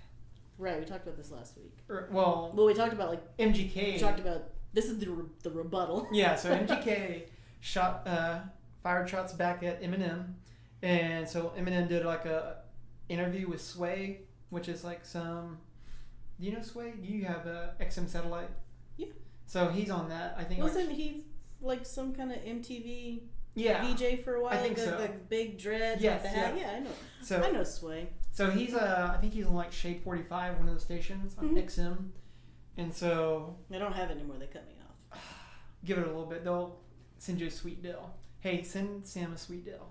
Right, we talked about this last week. Well, we talked about like MGK. We talked about this is the rebuttal. Yeah, so MGK fired shots back at Eminem, and so Eminem did like a interview with Sway, which is like some. Do you know Sway? You have a XM satellite. Yeah. So he's on that. I think. Wasn't he like some kind of MTV? Yeah. VJ for a while. I think so. The big dreads. Yes. With the hat. Yeah, I know. So I know Sway. So he's I think he's on like Shade 45, one of the stations on XM, and so. I don't have it anymore. They cut me off. Give it a little bit. They'll send you a sweet deal. Hey, send Sam a sweet deal.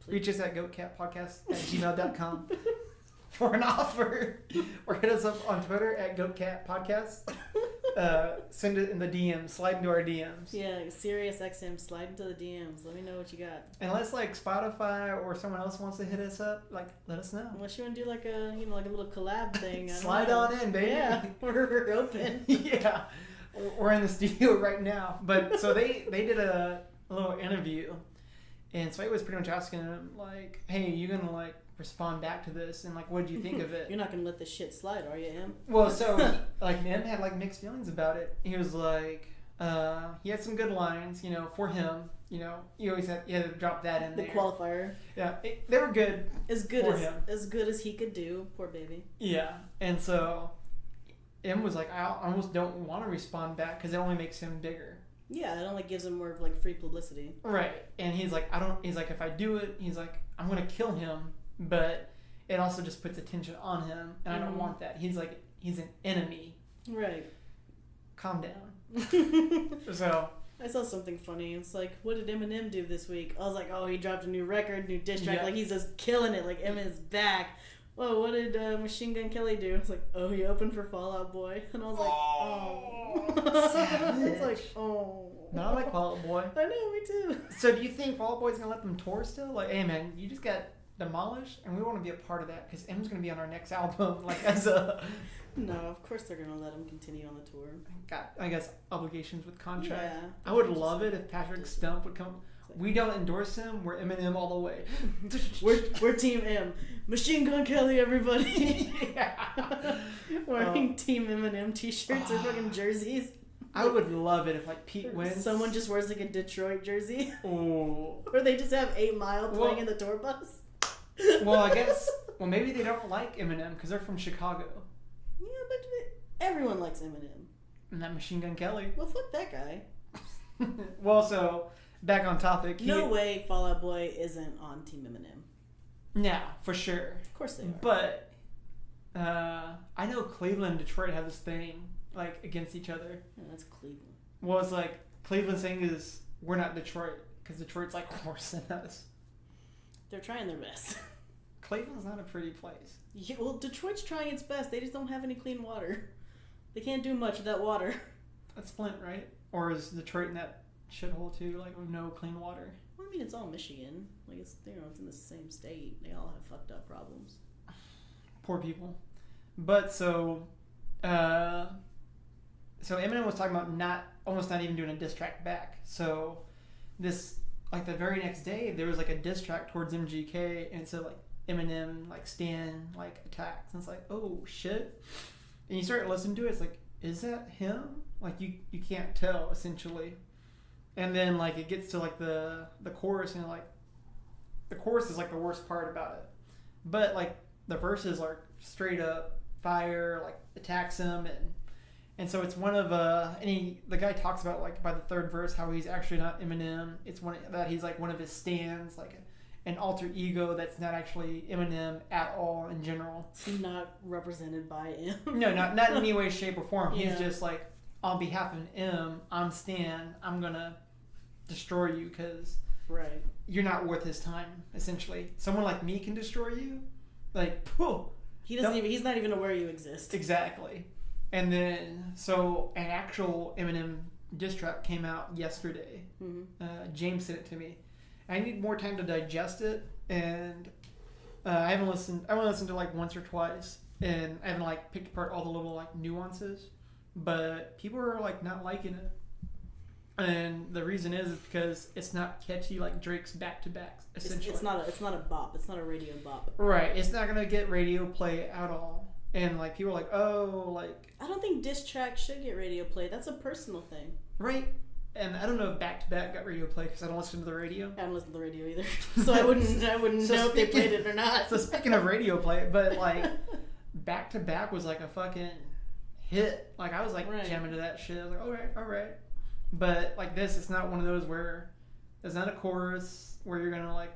Please. Reach us at goatcatpodcast@gmail.com for an offer, or hit us up on Twitter at goatcatpodcast. Send it in the DMs. Slide into our DMs. Yeah, Sirius XM. Slide into the DMs. Let me know what you got. Unless like Spotify or someone else wants to hit us up, like let us know. Unless you want to do like a like a little collab thing. Slide on in, baby. Yeah, we're open. Yeah, we're in the studio right now. But so they did a little interview, and Sway was pretty much asking him like, "Hey, you gonna like respond back to this, and like, what did you think of it?" You're not gonna let this shit slide, are you, Em? Well, so like Em had like mixed feelings about it. He was like, he had some good lines, for him. You always had to drop that in there. The qualifier. Yeah, they were good. As good as he could do, poor baby. Yeah, and so Em was like, I almost don't want to respond back because it only makes him bigger. Yeah, it only gives him more of like free publicity. Right, and he's like, he's like, if I do it, he's like, I'm gonna kill him, but it also just puts attention on him, and I don't want that. He's like, he's an enemy. Right. Calm down. So I saw something funny. It's like, what did Eminem do this week? I was like, oh, he dropped a new record, new diss track. Yeah. Like he's just killing it. Like Eminem's back. Whoa, what did Machine Gun Kelly do? It's like, oh, he opened for Fall Out Boy, and I was like, oh. It's like, oh. No, I like Fall Out Boy. I know, me too. So do you think Fall Out Boy's gonna let them tour still? Like, hey man, you just got demolished, and we want to be a part of that because M's gonna be on our next album. Like as a. No, of course they're gonna let him continue on the tour. Got, I guess, obligations with contract. Yeah. I would love it if Patrick Stump would come. We don't endorse him. We're Eminem all the way. we're Team M. Machine Gun Kelly, everybody. Yeah. Wearing Team Eminem t-shirts or fucking jerseys. I would love it if like Pete wins. Someone just wears like a Detroit jersey. Oh. Or they just have 8 Mile playing in the tour bus. Well, I guess. Well, maybe they don't like Eminem because they're from Chicago. Yeah, but everyone likes Eminem. And that Machine Gun Kelly. Well, fuck that guy. Well, so back on topic. No way Fall Out Boy isn't on Team Eminem. Yeah, for sure. Of course they are. But I know Cleveland and Detroit have this thing like against each other. Yeah, that's Cleveland. Well, it's like Cleveland's saying is we're not Detroit because Detroit's like worse than us. They're trying their best. Cleveland's not a pretty place. Yeah, well, Detroit's trying its best. They just don't have any clean water. They can't do much with that water. That's Flint, right? Or is Detroit in that shithole too, like with no clean water? Well, I mean, it's all Michigan. Like it's it's in the same state. They all have fucked up problems. Poor people. But so Eminem was talking about almost not even doing a diss track back. So this like the very next day there was like a diss track towards MGK and it said like Eminem like Stan like attacks and it's like oh shit. And you start listening to it, it's like, is that him? Like you can't tell essentially. And then like it gets to like the chorus and like the chorus is like the worst part about it. But like the verses are straight up fire, like attacks him and so it's one of the guy talks about like by the third verse how he's actually not Eminem. It's that he's like one of his stans, like an alter ego that's not actually Eminem at all in general. He's not represented by him. No, not in any way, shape, or form. Yeah. He's just like, on behalf of M, I'm Stan. I'm gonna destroy you because you're not worth his time. Essentially, someone like me can destroy you. Like, pooh. He's not even aware you exist. Exactly. And then so an actual Eminem diss track came out yesterday. Mm-hmm. James sent it to me. I need more time to digest it, and I haven't listened. I only listened to like once or twice, and I haven't like picked apart all the little like nuances. But people are like not liking it, and the reason is because it's not catchy like Drake's back to backs. Essentially, it's not a bop. It's not a radio bop. Right. It's not gonna get radio play at all, and like people are like, oh, like I don't think diss tracks should get radio play. That's a personal thing. Right. And I don't know if Back to Back got radio play because I don't listen to the radio. I don't listen to the radio either, so I wouldn't know if they played it or not. So speaking of radio play, but like Back to Back was like a fucking hit. Like I was like jamming to that shit. I was like, all right. But like this, it's not one of those where there's not a chorus where you're gonna like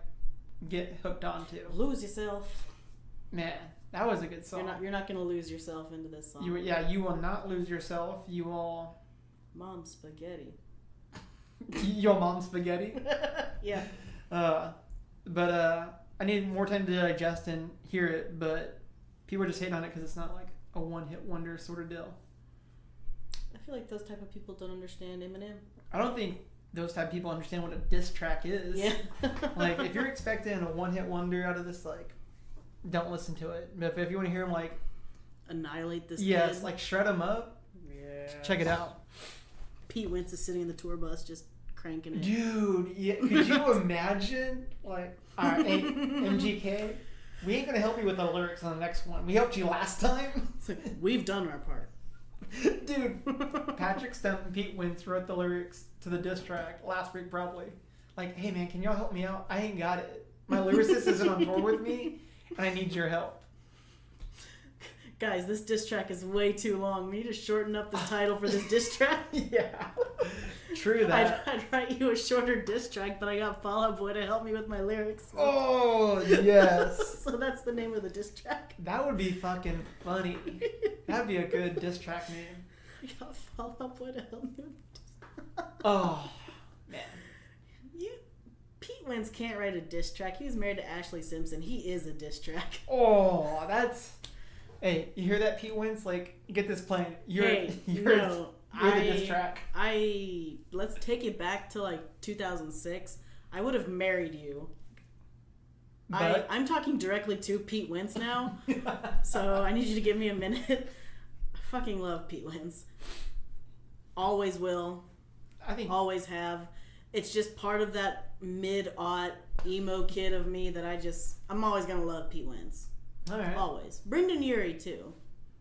get hooked onto. Lose yourself. Man, that was a good song. You're not gonna lose yourself into this song. You will not lose yourself. You will. Mom spaghetti. Your mom's spaghetti. Yeah. But I need more time to digest and hear it. But people are just hating on it because it's not like a one-hit wonder sort of deal. I feel like those type of people don't understand Eminem. I don't think those type of people understand what a diss track is. Yeah. Like if you're expecting a one-hit wonder out of this, like, don't listen to it. But if you want to hear him like annihilate this. Yes, kid. like shred him up. Yeah. Check it out. Pete Wentz is sitting in the tour bus just cranking it. Dude, yeah, could you imagine? Like, all right, hey, MGK, we ain't gonna help you with the lyrics on the next one. We helped you last time. It's like, we've done our part. Dude, Patrick Stump and Pete Wentz wrote the lyrics to the diss track last week probably. Like, hey man, can y'all help me out? I ain't got it. My lyricist isn't on tour with me, and I need your help. Guys, this diss track is way too long. We need to shorten up the title for this diss track. Yeah. True that. I'd write you a shorter diss track, but I got Fall Out Boy to help me with my lyrics. Oh, yes. So that's the name of the diss track. That would be fucking funny. That'd be a good diss track name. I got Fall Out Boy to help me with the diss track. Oh, man. Pete Wentz can't write a diss track. He's married to Ashley Simpson. He is a diss track. Oh, that's... Hey, you hear that, Pete Wentz? Like, get this playing. You're the diss track. Let's take it back to like 2006. I would have married you. But? I'm talking directly to Pete Wentz now. So I need you to give me a minute. I fucking love Pete Wentz. Always will. Always have. It's just part of that mid-aught emo kid of me that I'm always going to love Pete Wentz. All right. Always. Brendan Urie too.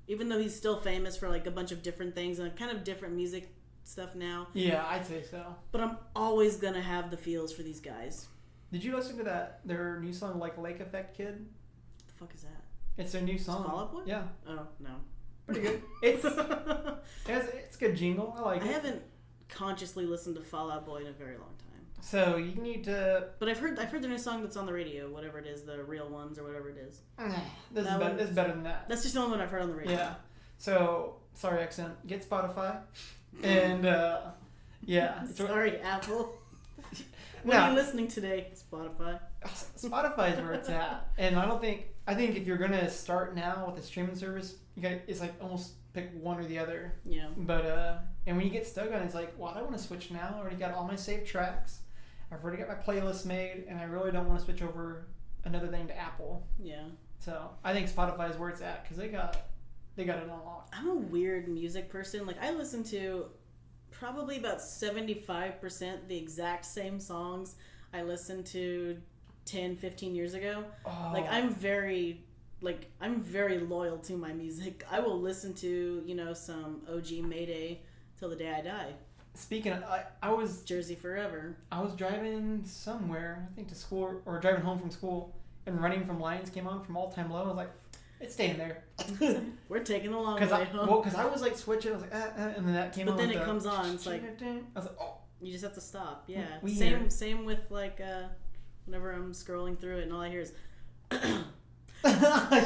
Even though he's still famous for like a bunch of different things and kind of different music stuff now. Yeah, I'd say so. But I'm always gonna have the feels for these guys. Did you listen to their new song, like Lake Effect Kid? What the fuck is that? It's their new song. Fall Out Boy? Yeah. Oh, no. Pretty good. It's a good jingle. I like it. I haven't consciously listened to Fall Out Boy in a very long time. So you need to. But I've heard the new song that's on the radio, whatever it is, the Real Ones or whatever it is. This is better than that. That's just the only one I've heard on the radio. Yeah. So sorry, accent. Get Spotify, and yeah. Sorry, Apple. What are you listening today? Spotify. Spotify is where it's at, and I think if you're gonna start now with a streaming service, it's like almost pick one or the other. Yeah. But and when you get stuck on it, it's like, well, I don't want to switch now. I already got all my saved tracks. I've already got my playlist made, and I really don't want to switch over another thing to Apple. Yeah. So I think Spotify is where it's at because they got it unlocked. I'm a weird music person. Like, I listen to probably about 75% the exact same songs I listened to 10, 15 years ago. Oh. Like, I'm very loyal to my music. I will listen to, some OG Mayday till the day I die. Speaking of, I was Jersey Forever. I was driving somewhere, I think to school, or driving home from school, and Running from Lions came on from All Time Low. I was like, it's staying there. We're taking the long way home. Because I was like switching, I was like, and then that came on. But then it comes on, it's like, I was like, oh. You just have to stop. Yeah. Weird. Same with like whenever I'm scrolling through it and all I hear is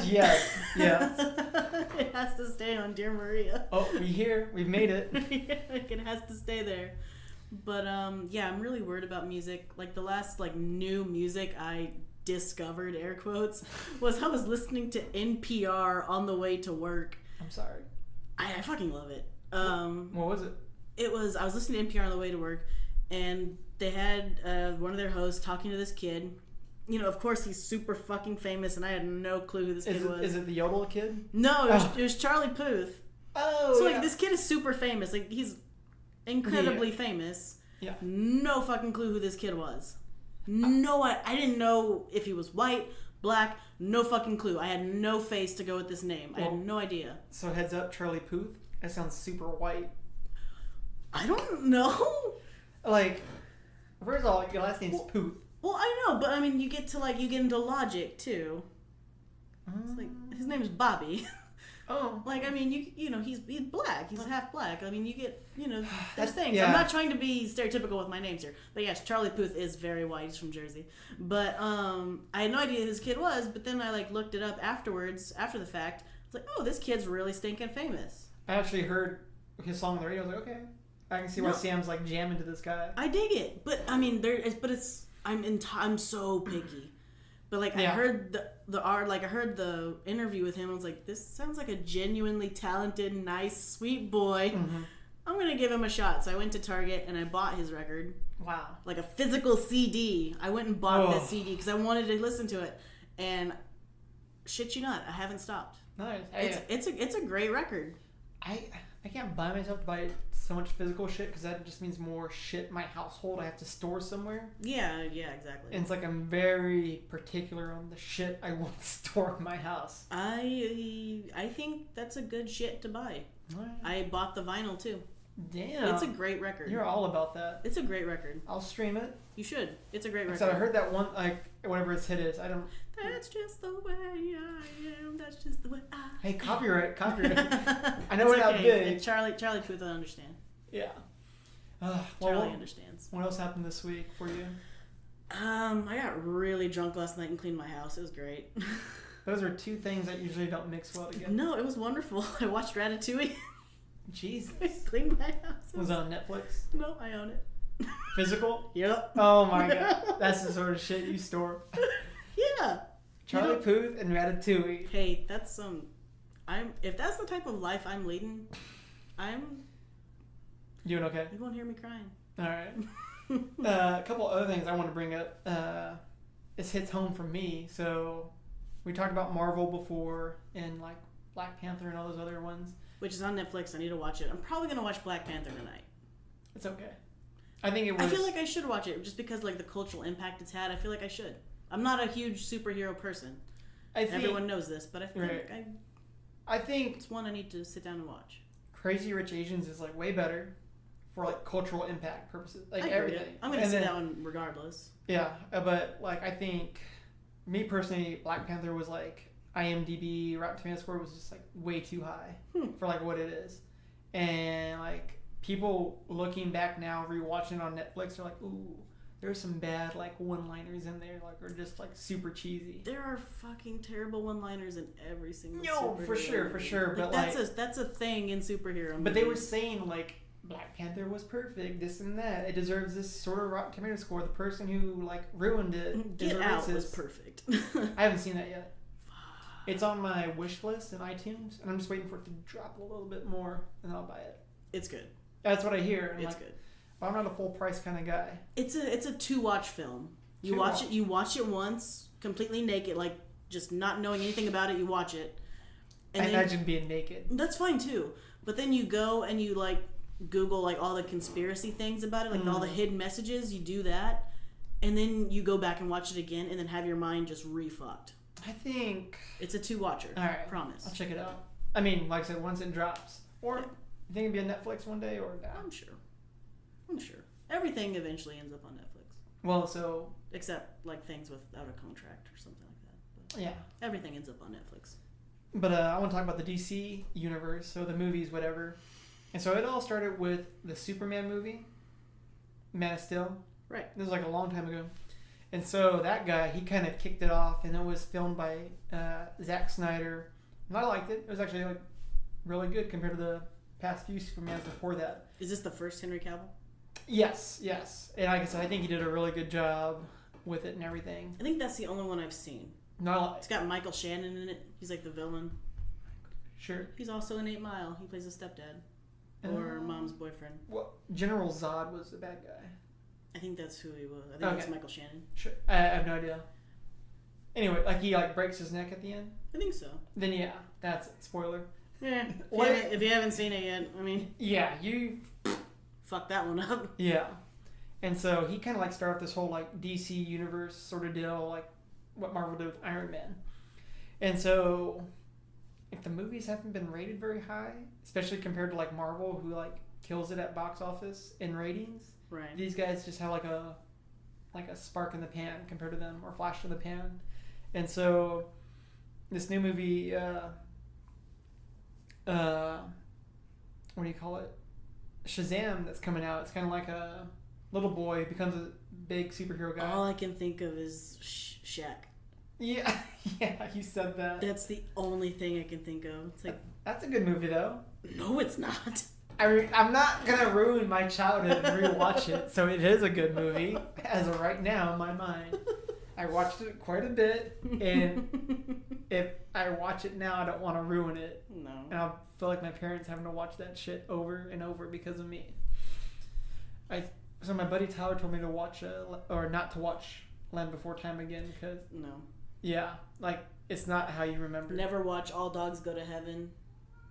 yes. It has to stay on Dear Maria. Oh, we've made it. It has to stay there. But yeah, I'm really worried about music. Like, the last new music I discovered, air quotes, was I was listening to NPR on the way to work. I'm sorry. I fucking love it. What was it? I was listening to NPR on the way to work, and they had one of their hosts talking to this kid. Of course he's super fucking famous, and I had no clue who this kid was. Is it the Yodel kid? No, it was Charlie Puth. Oh, so this kid is super famous. Like, he's incredibly famous. Yeah. No fucking clue who this kid was. I didn't know if he was white, black, no fucking clue. I had no face to go with this name. I had no idea. So heads up, Charlie Puth. That sounds super white. I don't know. Like, first of all, your last name's Puth. Well, I know, but I mean, you get into logic too. It's like, his name is Bobby. Oh. Like, I mean, he's black. He's half black. I mean, you get, there's things. Yeah. I'm not trying to be stereotypical with my names here. But yes, Charlie Puth is very white. He's from Jersey. But I had no idea who this kid was, but then I looked it up afterwards, after the fact. I was like, oh, this kid's really stinking famous. I actually heard his song on the radio. I was like, okay. I can see why Sam's jamming to this guy. I dig it. But I mean, I'm so picky. But I heard I heard the interview with him. I was like, this sounds like a genuinely talented, nice, sweet boy. Mm-hmm. I'm gonna give him a shot. So I went to Target and I bought his record. Wow. Like a physical CD. I went and bought this CD because I wanted to listen to it. And shit you not, I haven't stopped. Nice. It's a great record. I can't buy myself to buy so much physical shit because that just means more shit in my household I have to store somewhere. Yeah, exactly. And it's I'm very particular on the shit I want to store in my house. I think that's a good shit to buy. Right. I bought the vinyl too. Damn. It's a great record. You're all about that. It's a great record. I'll stream it. You should. It's a great record. So I heard that one, whatever its hit is. I don't... That's just the way I am. That's just the way I am. Hey, copyright. I know we're not big. Charlie Puth will understand. Yeah. Charlie understands. What else happened this week for you? I got really drunk last night and cleaned my house. It was great. Those are two things that usually don't mix well together. No, it was wonderful. I watched Ratatouille. Jesus. I cleaned my house. Was it on Netflix? No, I own it. Physical? Yep. Oh my god. That's the sort of shit you store. Yeah. Charlie Puth and Ratatouille. Hey, that's if that's the type of life I'm leading, You doing okay? You won't hear me crying. Alright. A couple other things I want to bring up. This hits home for me. So, we talked about Marvel before and Black Panther and all those other ones. Which is on Netflix. I need to watch it. I'm probably going to watch Black Panther tonight. It's okay. I think it was... I feel like I should watch it just because the cultural impact it's had. I feel like I should. I'm not a huge superhero person. Everyone knows this, but I feel I think it's one I need to sit down and watch. Crazy Rich Asians is way better. for like cultural impact purposes, like I agree. everything. I'm gonna see that one regardless. Yeah, but like I think, me personally, Black Panther was like IMDb Rotten Tomato score was just like way too high for like what it is, and like people looking back now, rewatching it on Netflix, are like, ooh, there's some bad like one-liners in there, like, or just like super cheesy. There are fucking terrible one-liners in every single. No, for sure. Like, But that's a thing in superhero movies. But they were saying like Black Panther was perfect, this and that. It deserves this sort of Rotten Tomato score. The person who like ruined it Get is a Out racist. was perfect. I haven't seen that yet. It's on my wish list in iTunes, and I'm just waiting for it to drop a little bit more, and then I'll buy it. It's good. That's what I hear. It's good. I'm not a full price kind of guy. It's a to-watch film. You watch it once, completely naked, like just not knowing anything about it. You watch it. And I imagine being naked. That's fine too. But then you go and you like Google like all the conspiracy things about it, like all the hidden messages. You do that, and then you go back and watch it again, and then have your mind just re-fucked. I think it's a two-watcher. All right, promise. I'll check it out. I mean, like I said, once it drops, or you think it'd be on Netflix one day, or I'm sure. Everything eventually ends up on Netflix. Well, so except like things without a contract or something like that. But yeah, everything ends up on Netflix. But I want to talk about the DC universe, so the movies, whatever. And so it all started with the Superman movie, Man of Steel. Right. This was like a long time ago. And so that guy, he kind of kicked it off, and it was filmed by Zack Snyder. And I liked it. It was actually like really good compared to the past few Supermans before that. Is this the first Henry Cavill? Yes. And like I said, I think he did a really good job with it and everything. I think that's the only one I've seen. No, it's got Michael Shannon in it. He's like the villain. Sure. He's also in 8 Mile. He plays a stepdad. Or mom's boyfriend. Well, General Zod was the bad guy. I think that's who he was. I think that's Michael Shannon. Sure. I have no idea. Anyway, like he like breaks his neck at the end. I think so. Then yeah, that's it. Spoiler. Yeah. If you haven't seen it yet, I mean. Yeah, you. Fuck that one up. Yeah. And so he kind of like started this whole like DC universe sort of deal, like what Marvel did with Iron Man. And so, if the movies haven't been rated very high, especially compared to like Marvel, who like kills it at box office in ratings, right? These guys just have like a spark in the pan compared to them, or flash in the pan. And so, this new movie, what do you call it? Shazam, that's coming out. It's kind of like a little boy becomes a big superhero guy. All I can think of is Shaq. Yeah, you said that. That's the only thing I can think of. It's like that's a good movie, though. No, it's not. I'm not gonna ruin my childhood and rewatch it, so it is a good movie as of right now in my mind. I watched it quite a bit, and if I watch it now, I don't want to ruin it. No. And I'll feel like my parents having to watch that shit over and over because of me. So my buddy Tyler told me to watch or not to watch Land Before Time again because yeah, like it's not how you remember. Never watch All Dogs Go to Heaven.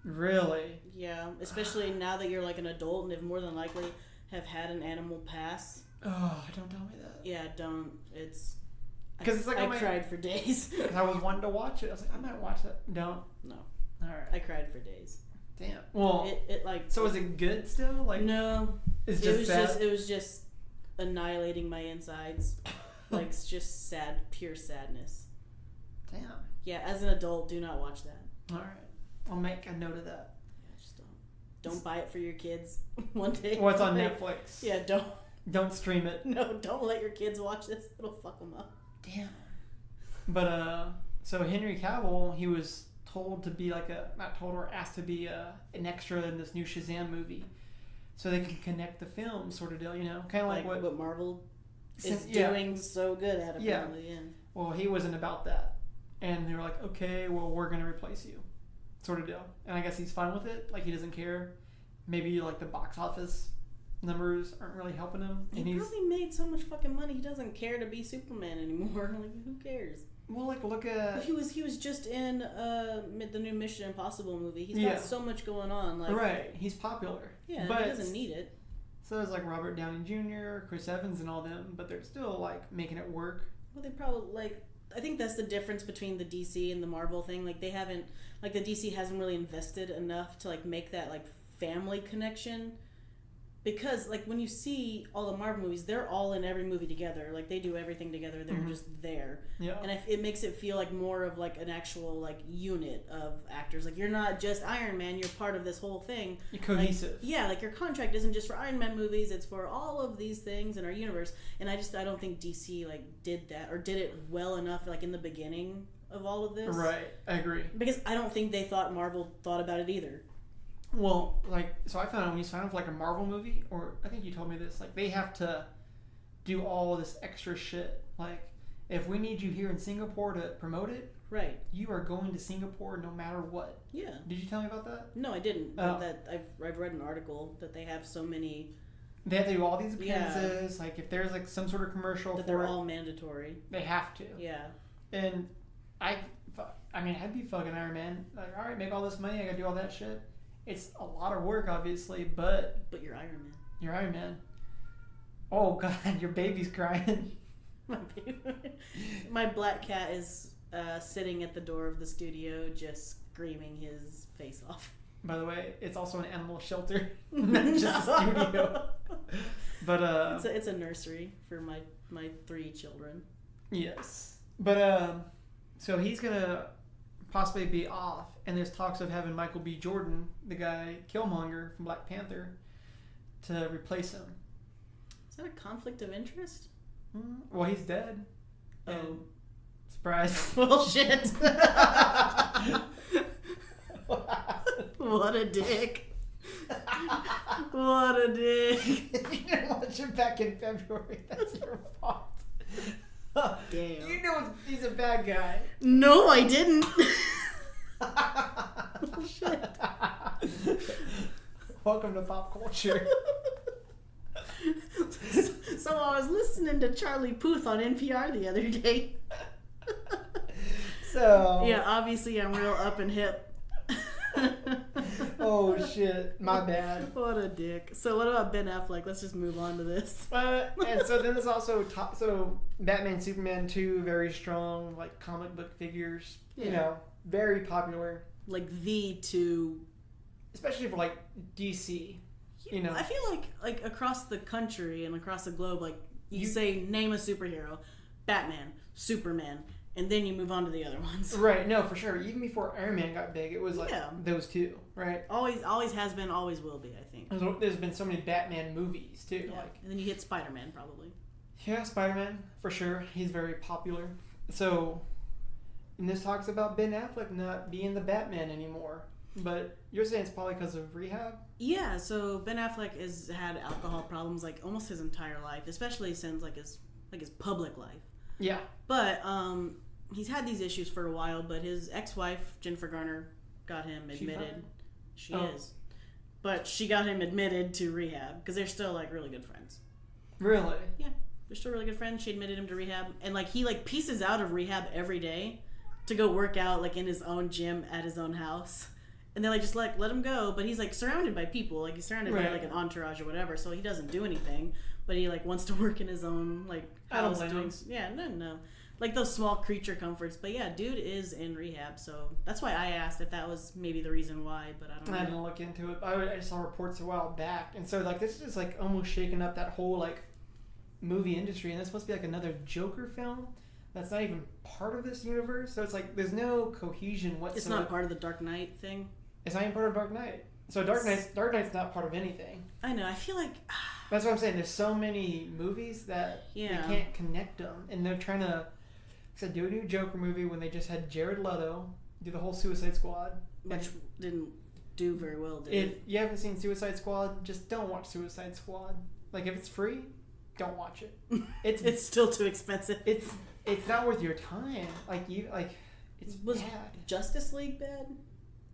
Really? Yeah, especially now that you're like an adult and have more than likely have had an animal pass. Oh, don't tell me that. Yeah, don't. It's because it's like I cried for days. I was wanting to watch it. I was like, I might watch that. Don't. No. All right. I cried for days. Damn. Well, it like. So is it good still? Like no. It was just annihilating my insides. Like it's just sad, pure sadness. Damn. Yeah, as an adult, do not watch that. All right. I'll make a note of that. Yeah, just don't buy it for your kids one day. Well, it's on Netflix. Yeah, don't stream it. No, don't let your kids watch this. It'll fuck them up. Damn. But so Henry Cavill, he was told to be like not told or asked to be an extra in this new Shazam movie, so they can connect the film, sort of deal, you know, kind of like what Marvel is doing so good at apparently. Yeah. Well, he wasn't about that, and they were like, okay, well, we're gonna replace you, sort of deal. And I guess he's fine with it. Like he doesn't care. Maybe like the box office numbers aren't really helping him. And he probably made so much fucking money. He doesn't care to be Superman anymore. Like who cares? Well, like look at he was just in the new Mission Impossible movie. He's got so much going on. Like right, he's popular. Yeah, but he doesn't need it. So there's like Robert Downey Jr., Chris Evans, and all them, but they're still like making it work. Well, they probably I think that's the difference between the DC and the Marvel thing. Like they haven't the DC hasn't really invested enough to like make that like family connection Because, like, when you see all the Marvel movies, they're all in every movie together. Like, they do everything together. They're just there. Yeah. And it makes it feel like more of, like, an actual, like, unit of actors. Like, you're not just Iron Man. You're part of this whole thing. You're cohesive. Like, yeah, like, your contract isn't just for Iron Man movies. It's for all of these things in our universe. And I don't think DC, like, did that. Or did it well enough, like, in the beginning of all of this. Right. I agree. Because I don't think they thought Marvel thought about it either. Well, like, so I found when you sign up for like a Marvel movie, or I think you told me this, like they have to do all this extra shit. Like, if we need you here in Singapore to promote it, right, you are going to Singapore no matter what. Yeah. Did you tell me about that? No, I didn't. That I've read an article that they have so many. They have to do all these appearances. Yeah. Like, if there's like some sort of commercial, that they're all mandatory. They have to. Yeah. And I mean, I'd be fucking Iron Man. Like, all right, make all this money. I gotta do all that shit. It's a lot of work, obviously, but you're Iron Man. You're Iron Man. Oh God, your baby's crying. My black cat is sitting at the door of the studio, just screaming his face off. By the way, it's also an animal shelter, not just a studio. But it's a nursery for my 3 children. Yes, but so he's gonna possibly be off, and there's talks of having Michael B. Jordan, the guy Killmonger from Black Panther, to replace him. Is that a conflict of interest? Well, he's dead. Oh. Surprise. Bullshit. What a dick. What a dick. If you didn't watch it back in February, that's your fault. Damn. You know he's a bad guy. No, I didn't. Shit. Welcome to pop culture. So I was listening to Charlie Puth on NPR the other day. So yeah, obviously I'm real up and hip. Oh shit, my bad. What a dick. So what about Ben Affleck? Let's just move on to this. And so then there's also so Batman, Superman 2, very strong like comic book figures. Yeah. You know, very popular. Like the two, especially for like DC. You know, I feel like across the country and across the globe, like you say name a superhero, Batman, Superman. And then you move on to the other ones. Right, no, for sure. Even before Iron Man got big, it was like those two, right? Always has been, always will be, I think. There's been so many Batman movies, too. Yeah. Like, and then you hit Spider-Man, probably. Yeah, Spider-Man, for sure. He's very popular. So, and this talks about Ben Affleck not being the Batman anymore. But you're saying it's probably because of rehab? Yeah, so Ben Affleck has had alcohol problems, like, almost his entire life. Especially since, his public life. Yeah. But he's had these issues for a while, but his ex-wife, Jennifer Garner, got him admitted. She is. But she got him admitted to rehab because they're still, really good friends. Really? Yeah. They're still really good friends. She admitted him to rehab. And, he, pieces out of rehab every day to go work out, in his own gym at his own house. And they're just let him go. But he's, surrounded by people. He's surrounded by, an entourage or whatever. So he doesn't do anything. But he wants to work in his own house doing. Yeah, no. Those small creature comforts. But yeah, dude is in rehab, so that's why I asked if that was maybe the reason why. But I don't know. I didn't look into it. I saw reports a while back, and so this is almost shaking up that whole movie industry. And this supposed to be another Joker film that's not even part of this universe. So it's there's no cohesion whatsoever. It's not part of the Dark Knight thing. It's not even part of Dark Knight. So Dark Knight's not part of anything. I know. I feel like that's what I'm saying. There's so many movies that they can't connect them, and they're trying to do a new Joker movie when they just had Jared Leto do the whole Suicide Squad, which didn't do very well. Did if you haven't seen Suicide Squad, just don't watch Suicide Squad. If it's free, don't watch it. It's still too expensive. It's not worth your time. It's was bad. Justice League bad?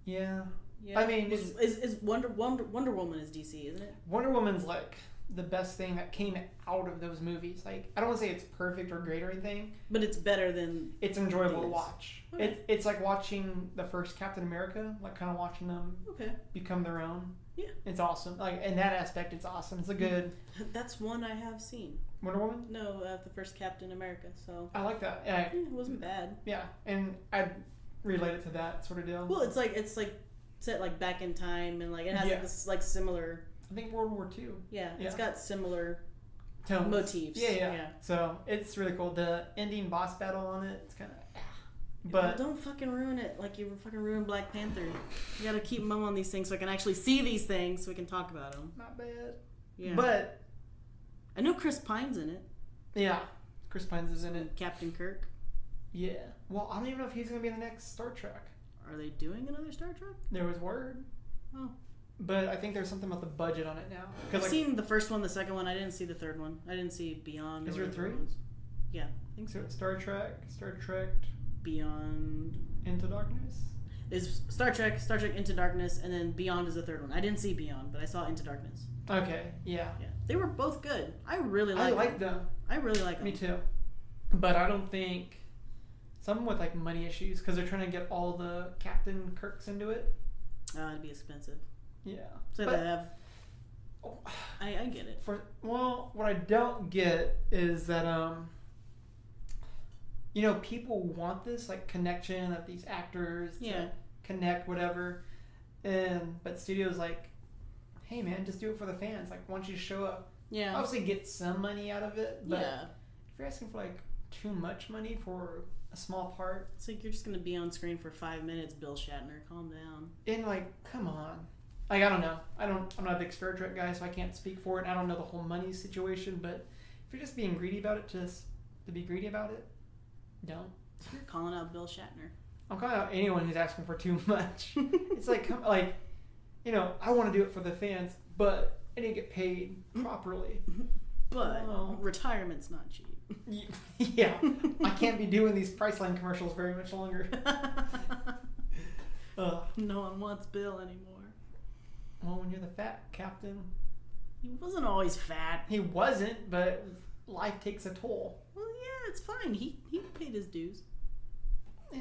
Yeah. Yeah. I mean, is Wonder Woman is DC, isn't it? Wonder Woman's the best thing that came out of those movies. I don't want to say it's perfect or great or anything, but it's better than. It's enjoyable to watch. Okay. It's like watching the first Captain America, kind of watching them become their own. Yeah, it's awesome. In that aspect, it's awesome. It's a good. That's one I have seen. Wonder Woman? No, the first Captain America. So I like that. Yeah, it wasn't bad. Yeah, and I relate it to that sort of deal. Well, it's set back in time, and it has this similar I think World War II. Yeah, it's got similar tones. Motifs. Yeah. So it's really cool. The ending boss battle on it, it's kind of. But don't fucking ruin it like you fucking ruined Black Panther. You gotta keep mum on these things so I can actually see these things so we can talk about them. Not bad. Yeah. But I know Chris Pine's in it. Yeah, Chris Pines is in it. Captain Kirk. Yeah. Well, I don't even know if he's gonna be in the next Star Trek. Are they doing another Star Trek? There was word. Oh. But I think there's something about the budget on it now. I've seen the first one, the second one. I didn't see the third one. I didn't see Beyond. Is there 3? Yeah, I think so. Star Trek, Beyond. Into Darkness? Is Star Trek Into Darkness, and then Beyond is the third one. I didn't see Beyond, but I saw Into Darkness. Okay, yeah. They were both good. I really like them. I really like them. Me too. But I don't think... Some with like money issues, because they're trying to get all the Captain Kirks into it. It'd be expensive. Yeah. So but, they have... I get it. What I don't get is that... people want this like connection of these actors to connect, whatever, but studios like, hey man, just do it for the fans. Like, why don't you show up? Yeah. Obviously, get some money out of it, but if you're asking for like too much money for a small part, it's like you're just gonna be on screen for 5 minutes. Bill Shatner, calm down. And like, come on. Like, I don't know. I'm not a big Star Trek guy, so I can't speak for it. I don't know the whole money situation, but if you're just being greedy about it, just to be greedy about it, don't. You're calling out Bill Shatner. I'm calling out anyone who's asking for too much. It's like, I want to do it for the fans, but I need to get paid properly. But retirement's not cheap. Yeah, I can't be doing these Priceline commercials very much longer. No one wants Bill anymore. Well, when you're the fat captain. He wasn't always fat. He wasn't, but life takes a toll. Well, yeah, it's fine. He paid his dues. Yeah,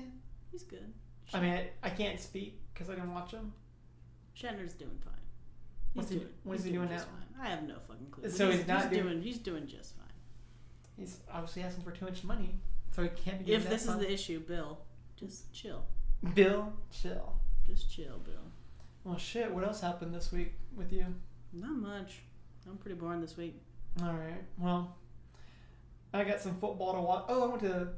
he's good. I mean, I can't speak because I didn't watch him. Shatner's doing fine. What is he doing now? Fine. I have no fucking clue. So he's doing just fine. He's obviously asking for too much money, so he can't be doing that. If this is the issue, Bill, just chill. Bill, chill. Just chill, Bill. Well, shit. What else happened this week with you? Not much. I'm pretty boring this week. All right. Well, I got some football to watch. Oh, I went to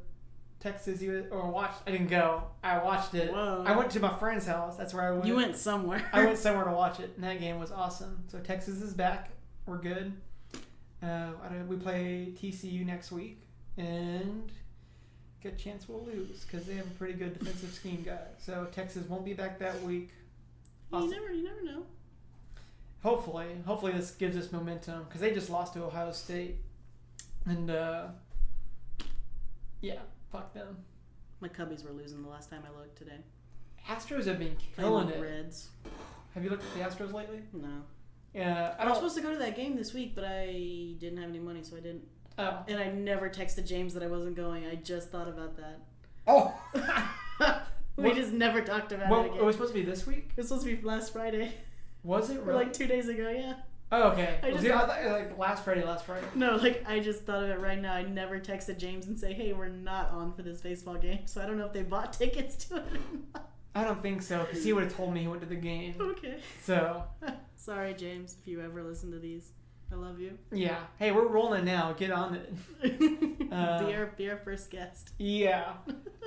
Texas. I didn't go. I watched it. Whoa. I went to my friend's house. That's where I went. You went somewhere. I went somewhere to watch it, and that game was awesome. So Texas is back. We're good. We play TCU next week, and good chance we'll lose because they have a pretty good defensive scheme guy. So Texas won't be back that week. Awesome. You never know. Hopefully this gives us momentum because they just lost to Ohio State, and fuck them. My Cubbies were losing the last time I looked today. Astros have been killing it. Reds. Have you looked at the Astros lately? No. Yeah, I was supposed to go to that game this week, but I didn't have any money, so I didn't. Oh. And I never texted James that I wasn't going. I just thought about that. Oh. We just never talked about it again. It was supposed to be this week? It was supposed to be last Friday. Was it Or really? like 2 days ago, yeah. Oh, okay. I thought it was like last Friday. No, I just thought of it right now. I never texted James and say, hey, we're not on for this baseball game. So I don't know if they bought tickets to it or not. I don't think so, because he would have told me he went to the game. Okay. So. Sorry, James, if you ever listen to these. I love you. Yeah. Hey, we're rolling now. Get on it. Be our first guest. Yeah.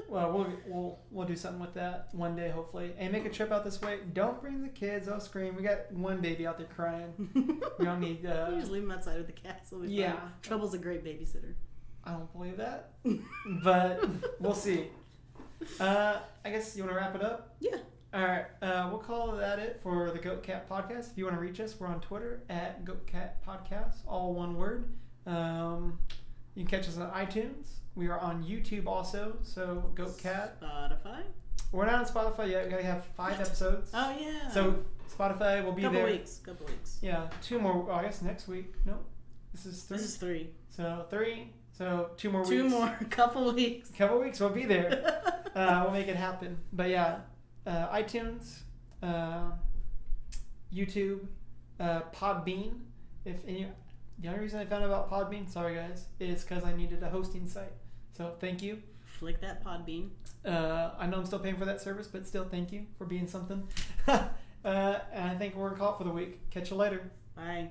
Well, we'll do something with that one day, hopefully. And make a trip out this way. Don't bring the kids. They'll scream. We got one baby out there crying. We don't need... You just leave them outside with the cats. Yeah. Fine. Trouble's a great babysitter. I don't believe that. But we'll see. I guess you want to wrap it up? Yeah. All right. We'll call that it for the Goat Cat Podcast. If you want to reach us, we're on Twitter at Goat Cat Podcast, all one word. You can catch us on iTunes. We are on YouTube also, so Goat Cat. Spotify? We're not on Spotify yet. We gotta have 5 episodes. Oh, yeah. So Spotify will be couple there. Couple weeks. Yeah. 2 more. I guess next week. Nope. This is 3. So 3. So 2 more weeks. 2 more. Couple weeks. Couple weeks. We'll be there. We'll make it happen. But yeah. iTunes, YouTube, Podbean. The only reason I found out about Podbean, sorry guys, is because I needed a hosting site. So thank you. Flick that Podbean. I know I'm still paying for that service, but still thank you for being something. And I think we're gonna call it for the week. Catch you later. Bye.